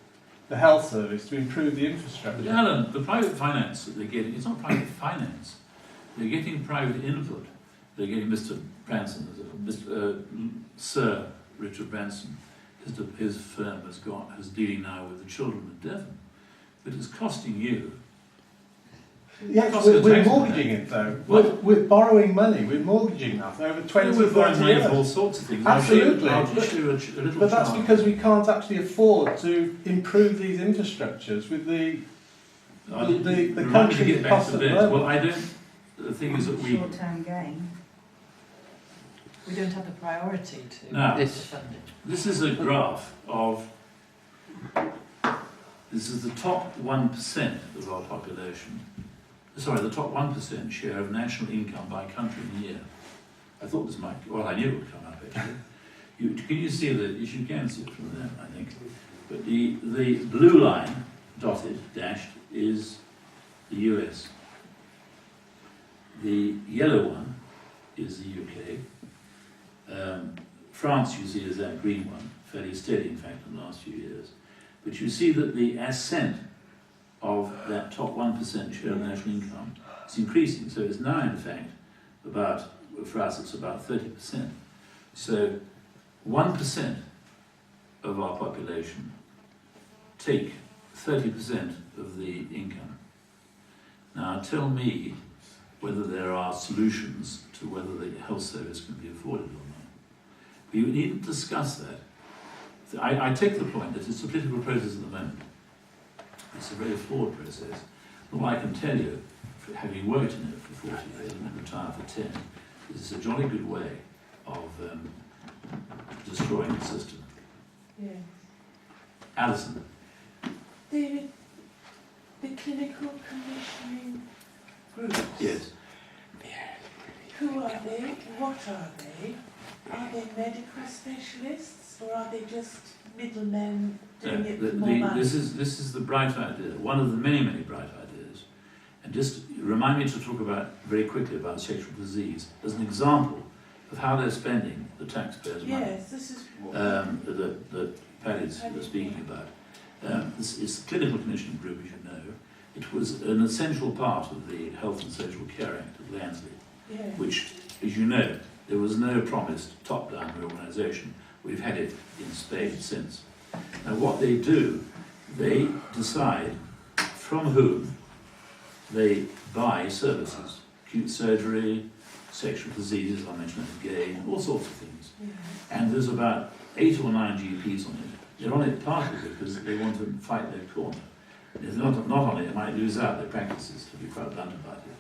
the health service to improve the infrastructure. But Alan, the private finance that they're getting, it's not private finance. They're getting private input. They're getting Mr. Branson, Sir Richard Branson. His firm is dealing now with the children of Devon. But it's costing you. Yes, we're mortgaging it though. We're borrowing money. We're mortgaging that over 20, we're 30 borrowing money years. for all sorts of things. Absolutely. I'll just do a little but that's chart. because we can't actually afford to improve these infrastructures with the country cost of living. Well, I don't. The thing is that we. Short-term gain. We don't have the priority to. Now, this is a graph of. This is the top 1% of our population. Sorry, the top 1% share of national income by country in a year. I thought this might, well, I knew it would come up actually. Can you see you can see it from there, I think. But the blue line, dotted, dashed, is the US. The yellow one is the UK. France, you see, is that green one, fairly steady, in fact, in the last few years. But you see that the ascent of that top 1% share of national income is increasing. So it's now, in fact, for us, it's about 30%. So 1% of our population take 30% of the income. Now tell me whether there are solutions to whether the health service can be afforded or not. We needn't discuss that. I take the point that it's a political process at the moment. It's a very flawed process. But what I can tell you, having worked in it for 40 years and been retired for 10, is it's a jolly good way of destroying the system. Yeah. Alison. David, the clinical commissioning groups. Yes. Who are they? What are they? Are they medical specialists or are they just middlemen doing it for more money? This is the bright idea, one of the many, many bright ideas. And just remind me to talk about very quickly about sexual disease as an example of how they're spending the taxpayers' money. Yes, this is what that Paddy's speaking about. This is the Clinical Commissioning Group, as you know. It was an essential part of the Health and Social Care Act of Lansley, which, as you know, there was no promised top-down reorganisation. We've had it in spades since. Now, what they do, they decide from whom they buy services, acute surgery, sexual diseases, I mentioned that again, all sorts of things. And there's about 8 or 9 GPs on it. They're on it partly because they want to fight their corner. If they're not on it, they might lose out their practices, to be quite blunt about it.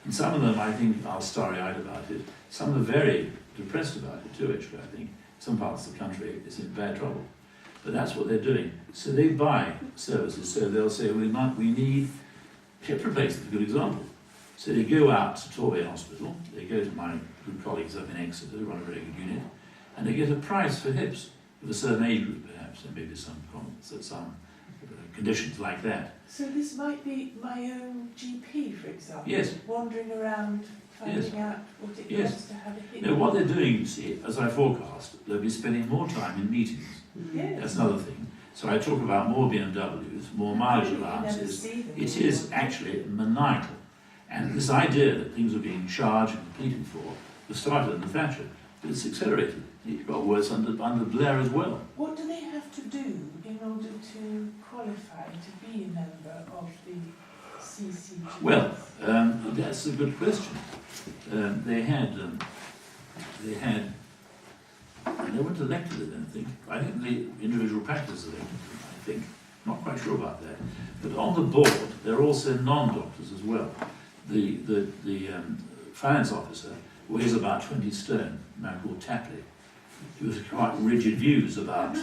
And some of them, I think, are starry-eyed about it. Some are very depressed about it too, actually, I think. Some parts of the country is in bad trouble. But that's what they're doing. So they buy services, so they'll say, we need hip replacement, a good example. So they go out to Torbay Hospital, they go to my good colleagues up in Exeter, who run a very good unit, and they get a price for hips of a certain age group, perhaps, and maybe some conditions like that. So this might be my own GP, for example, Yes. wandering around finding out what it costs to have a hip. Now, what they're doing, you see, as I forecast, they'll be spending more time in meetings. Yes. That's another thing. So I talk about more BMWs, more mileage allowances. It is actually maniacal. And this idea that things are being charged and competed for was started under Thatcher, but it's accelerated. It got worse under Blair as well. What do they have to do in order to qualify to be a member of the CCG? Well, that's a good question. They weren't elected, I don't think. I think the individual practice elected them, I think. Not quite sure about that. But on the board, there are also non-doctors as well. The finance officer weighs about 20 stone, a man called Tapley. He was quite rigid views about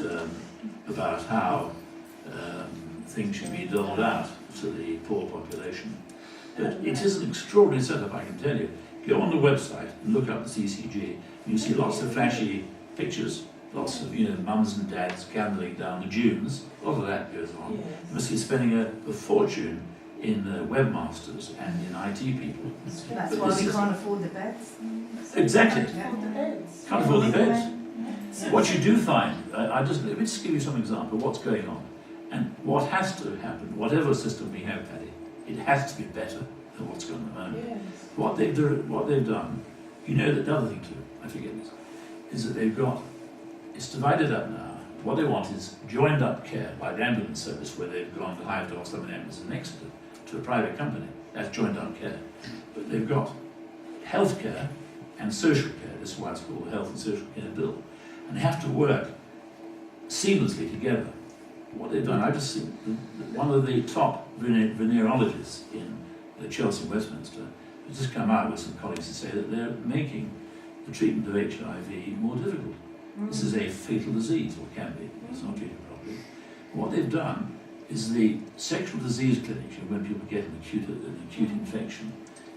how things should be doled out to the poor population. But it is an extraordinary setup, I can tell you. Go on the website and look up the CCG, and you see lots of flashy pictures, lots of mums and dads candling down the dunes. A lot of that goes on. Yes. You must be spending a fortune in webmasters and in IT people. That's why we can't afford the beds. Exactly. Can't afford the beds. Can't afford the beds. What you do find, let me just give you some example of what's going on. And what has to happen, whatever system we have, Paddy, it has to be better than what's going on at the moment. Yes. What they've done, you know that the other thing too, I forget this, is that it's divided up now. What they want is joined up care by the ambulance service, where they've gone to hire dogs, some ambulance in Exeter, to a private company. That's joined up care. But they've got health care and social care. This is why it's called the Health and Social Care Bill. And they have to work seamlessly together. What they've done, I just think one of the top venereologists in Chelsea and Westminster has just come out with some colleagues to say that they're making the treatment of HIV more difficult. This is a fatal disease, or can be, it's not treated properly. What they've done is the sexual disease clinics, when people get an acute infection,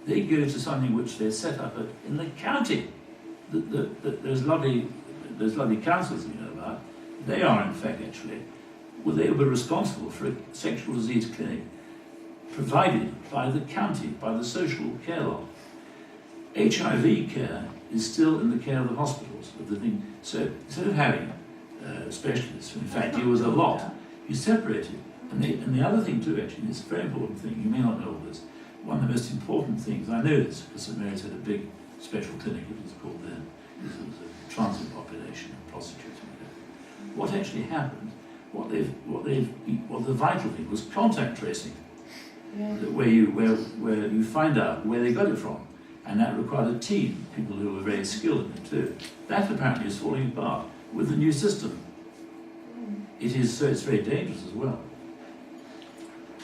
they go to something which they set up in the county. There's lovely councils you know about. They are, in fact, actually, they will be responsible for a sexual disease clinic provided by the county, by the social care lot. HIV care is still in the care of the hospitals. So instead of having specialists who in fact deal with a lot, you separate it. And the other thing too, actually, it's a very important thing, you may not know all this, one of the most important things, I know this because St Mary's had a big special clinic, it was called then, it was a transit population of prostitutes and whatever. What actually happened, what the vital thing was contact tracing, where you find out where they got it from. And that required a team, people who were very skilled in it too. That apparently is falling apart with the new system. It is, so it's very dangerous as well.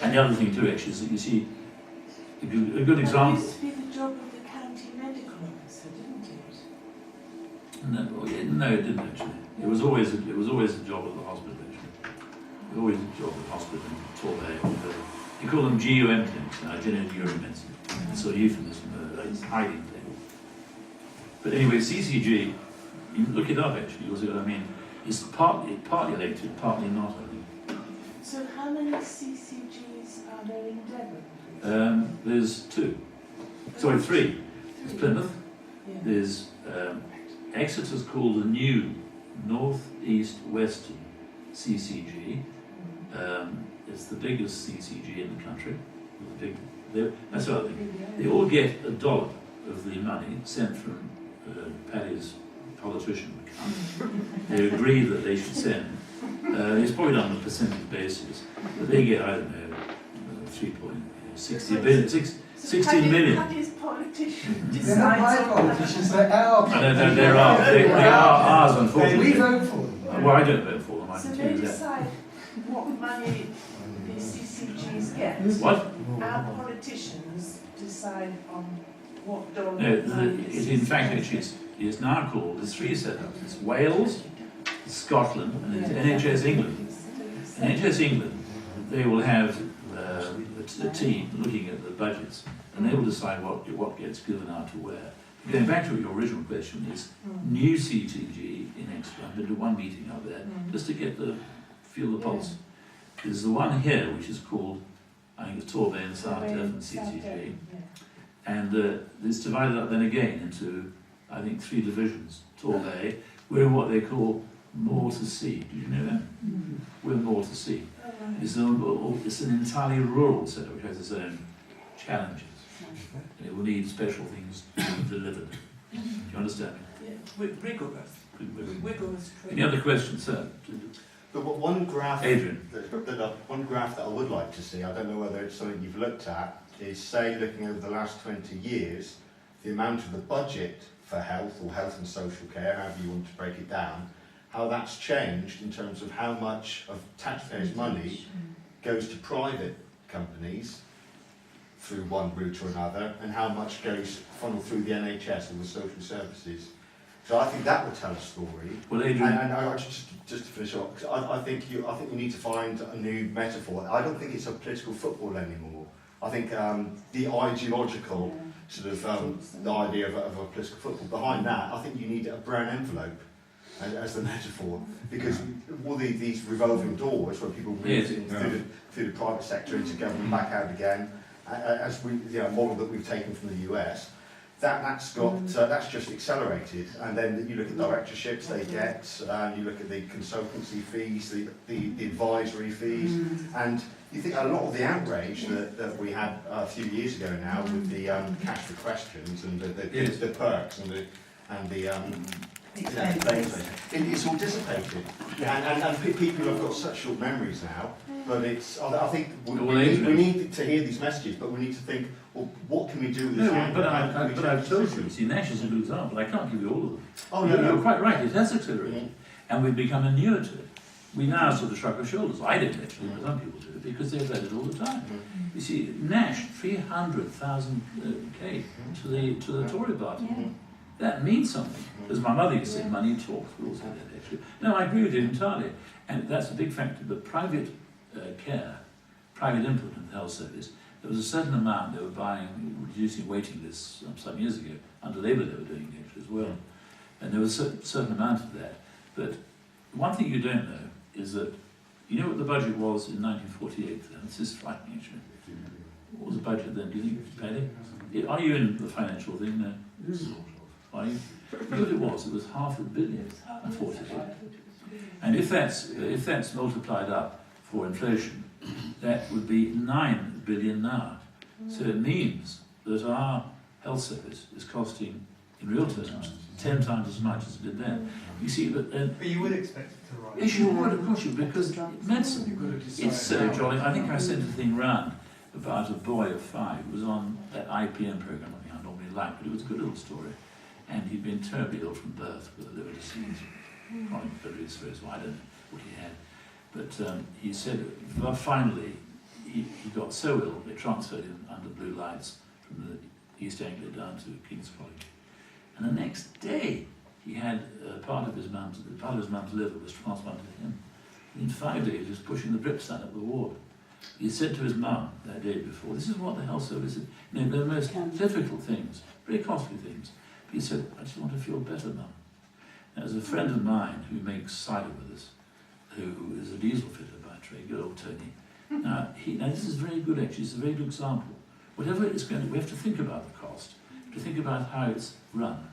And the other thing too, actually, is that you see, a good example. That used to be the job of the county medical officer, didn't it? No, it didn't actually. It was always a job of the hospital actually. It was always a job of the hospital in Torbay. You call them GUM clinics now, general urine medicine. It's a euphemism, it's hiding thing. But anyway, CCG, you look it up actually, you'll see what I mean. It's partly elected, partly not, I think. So how many CCGs are there in Devon? There's three. There's Plymouth, there's Exeter's called the new North East Western CCG. It's the biggest CCG in the country. That's the other thing. They all get $1 of the money sent from Paddy's politician account. They agree that they should send. It's probably done on a percentage basis, but they get, I don't know, 3.60 billion, 16 million. Paddy's politician They're not my politicians, they're our No, they are ours, unfortunately. We vote for them. Well, I don't vote for them, I So can they tell you that. decide what money the CCGs get. What? Our politicians decide on what dollars. No, in fact, actually, it's now called, there's three setups. It's Wales, it's Scotland, and it's NHS England. In NHS England, they will have a team looking at the budgets, and they will decide what gets given out to where. Going back to your original question, is new CTG in Exeter. I've been to one meeting out there just to feel the pulse. There's the one here which is called, I think it's Torbay and South Devon CTG, and it's divided up then again into, I think, 3 divisions. Torbay, we're what they call more to see. Did you know that? We're more to see. It's an entirely rural setup which has its own challenges. And it will need special things to be delivered. Do you understand me? Yeah, rigorous. Any other questions, sir? But one graph, Adrian. One graph that I would like to see, I don't know whether it's something you've looked at, is say looking over the last 20 years, the amount of the budget for health or health and social care, however you want to break it down, how that's changed in terms of how much of taxpayers' money goes to private companies through one route or another, and how much goes funneled through the NHS and the social services. So I think that would tell a story. Well, Adrian, and I just to finish off, I think you need to find a new metaphor. I don't think it's a political football anymore. I think the ideological sort of the idea of a political football, behind that, I think you need a brown envelope as the metaphor, because all these revolving doors where people move through the private sector into government, back out again, as model that we've taken from the US, that's just accelerated. And then you look at directorships they get, you look at the consultancy fees, the advisory fees, and you think a lot of the outrage that we had a few years ago now with the cash for questions and the perks and the it's all dissipated, and people have got such short memories now. But I think we need to hear these messages, but we need to think, well, what can we do with this? No, but I've told you. See, Nash is a good example. I can't give you all of them. Oh no, you're quite right. It has accelerated, and we've become inured to it. We now sort of shrug our shoulders. I don't actually, but some people do, because they've read it all the time. You see, Nash 300,000 K to the Tory party. That means something. As my mother used to say, money talks. We all say that actually. No, I agree with you entirely, and that's a big factor. But private care, private input in the health service, there was a certain amount they were buying, reducing waiting lists some years ago. Under Labour they were doing it actually as well. And there was a certain amount of that. But one thing you don't know is that, you know what the budget was in 1948 then? This is frightening actually. What was the budget then, do you think, Paddy? Are you in the financial thing now? Are you? You know what it was? It was $500 million in 48. And if that's multiplied up for inflation, that would be 9 billion now. So it means that our health service is costing, in real terms, 10 times as much as it did then. You see, but you would expect it to rise. Yes, you would, of course you, because medicine, it's so jolly. I think I sent a thing round about a boy of 5 who was on that IPM program, I think I normally normally like, but it was a good little story. And he'd been terribly ill from birth with a liver disease, chronic biliary cirrhosis. Well, I don't know what he had. But he said, well, finally, he got so ill, they transferred him under blue lights from the East Anglia down to King's College. And the next day, he had part of his mum's liver was transplanted to him. In 5 days, he was pushing the drips down at the ward. He said to his mum that day before, this is what the health service is. You know, they're the most difficult things, very costly things. But he said, I just want to feel better, mum. Now, there's a friend of mine who makes cider with us, who is a diesel fitter by trade, good old Tony. Now, this is very good, actually. It's a very good example. Whatever it's going to, we have to think about the cost, to think about how it's run.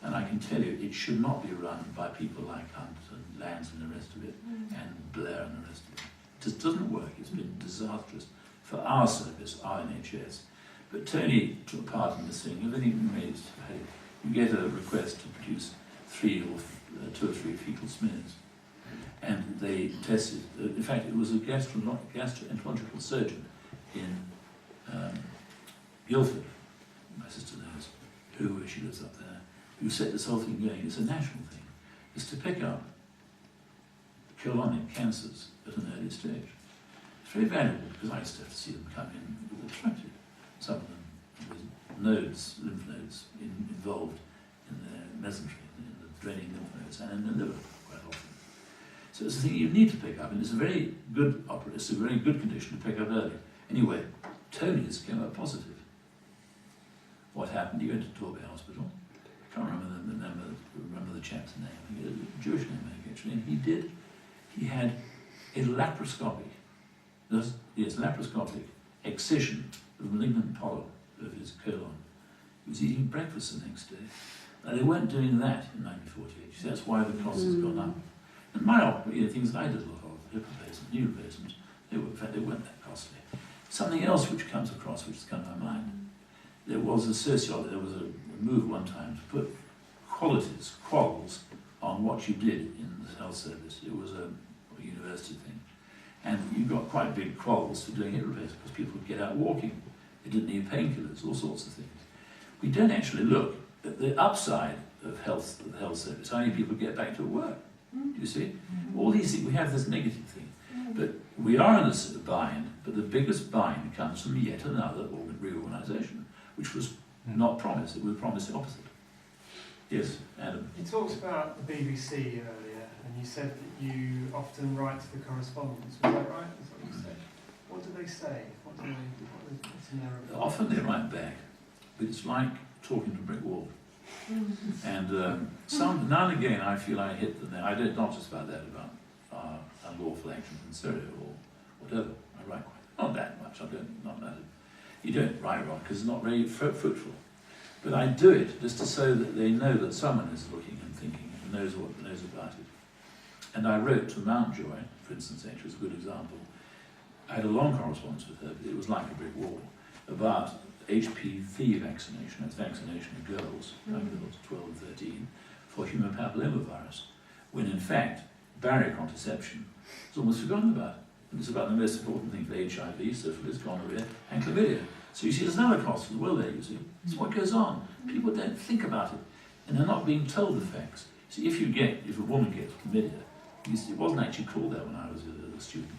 And I can tell you, it should not be run by people like Hunt and Lands and the rest of it, and Blair and the rest of it. It just doesn't work. It's been disastrous for our service, our NHS. But Tony took part in this thing. If anything raised, you get a request to produce 2 or 3 fecal smears. And they tested, in fact, it was a gastroenterological surgeon in Guildford, my sister knows, she lives up there, who set this whole thing going. It's a national thing. It's to pick up colonic cancers at an early stage. It's very valuable because I used to have to see them come in with a tractor. Some of them with nodes, lymph nodes, involved in the mesentery, in the draining lymph nodes, and in the liver quite often. So it's a thing you need to pick up, and it's a very good it's a very good condition to pick up early. Anyway, Tony's came up positive. What happened? He went to Torbay Hospital. I can't remember the chap's name. I think it was a Jewish name actually, and he had a laparoscopic excision of the malignant polyp of his colon. He was eating breakfast the next day. Now, they weren't doing that in 1948. So that's why the cost has gone up. And my things that I did a lot of, hip replacement, knee replacements, they weren't that costly. Something else which comes across, which has come to my mind, there was a move one time to put quals on what you did in the health service. It was a university thing. And you got quite big quals for doing hip replacement because people would get out walking. They didn't need painkillers, all sorts of things. We don't actually look at the upside of the health service, how many people get back to work. Do you see? All these things, we have this negative thing. But we are in this bind, but the biggest bind comes from yet another reorganisation, which was not promised. It was promised the opposite. Yes, Adam. You talked about the BBC earlier, and you said that you often write to the correspondents. Was that right? Is that what you said? What do they say? What's in their reply? Often they write back, but it's like talking to a brick wall. And now and again I feel I hit the nail. I don't, not just about that, about unlawful actions in Syria or whatever. I write not that much. Not that. You don't write wrong because it's not very fruitful. But I do it just to so that they know that someone is looking and thinking and knows about it. And I wrote to Mountjoy, for instance, actually was a good example. I had a long correspondence with her, but it was like a brick wall, about HPV vaccination, that's vaccination of girls, young girls 12 and 13, for human papillomavirus, when in fact barrier contraception is almost forgotten about. And it's about the most important thing for HIV, syphilis, gonorrhea, and chlamydia. So you see, there's another cost as well there, you see. It's what goes on. People don't think about it, and they're not being told the facts. See, if a woman gets chlamydia, it wasn't actually called that when I was a student,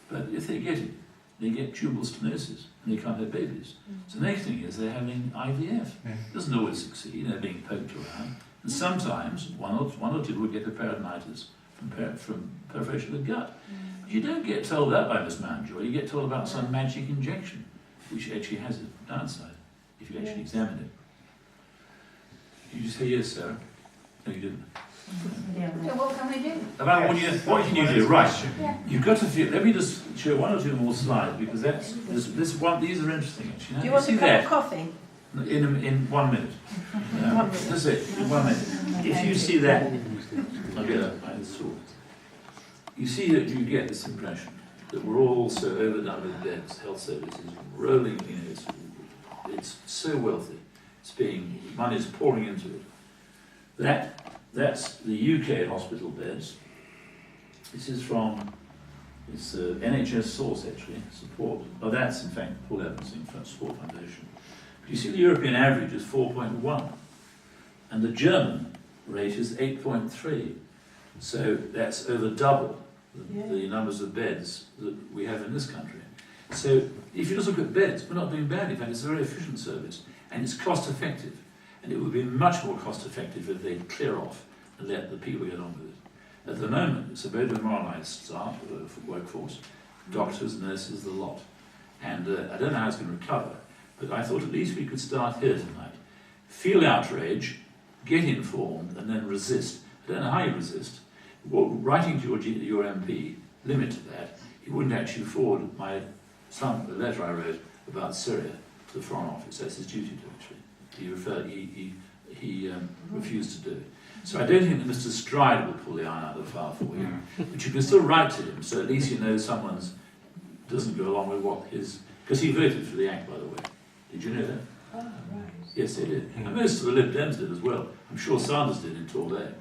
but if they get it, they get tubal stenosis, and they can't have babies. So the next thing is they're having IVF. It doesn't always succeed, they're being poked around, and sometimes one or two will get a peritonitis from perforation of the gut. But you don't get told that by Miss Mountjoy, you get told about some magic injection, which actually has a downside, if you actually examine it. You just say yes, Sarah? No, you didn't. So what can we do? About what can you do? Right. You've got to feel. Let me just show one or two more slides because these are interesting. Actually. Do you want a cup of coffee? In 1 minute. That's it. In 1 minute. If you see that, I'll get up by the sword. You see that you get this impression that we're all so overdone with beds. Health services rolling. It's so wealthy. Money is pouring into it. That's the UK hospital beds. This is from, it's NHS source actually, support. Oh, that's in fact Paul Evans' Support Foundation. You see the European average is 4.1 and the German rate is 8.3. So that's over double the numbers of beds that we have in this country. So if you just look at beds, we're not doing badly. In fact, it's a very efficient service and it's cost effective. And it would be much more cost effective if they'd clear off and let the people get on with it. At the moment, it's a very demoralised staff, workforce, doctors, nurses, the lot. And I don't know how it's going to recover, but I thought at least we could start here tonight. Feel outrage, get informed, and then resist. I don't know how you resist. Well, writing to your MP, limit to that. He wouldn't actually forward the letter I wrote about Syria to the Foreign Office. That's his duty to actually. He refused to do it. So I don't think that Mr. Stride will pull the iron out of the fire for you, but you can still write to him, so at least you know someone's doesn't go along with what his... Because he voted for the Act, by the way. Did you know that? Oh, right. Yes, he did. And most of the Lib Dems did as well. I'm sure Sanders did in Torbay.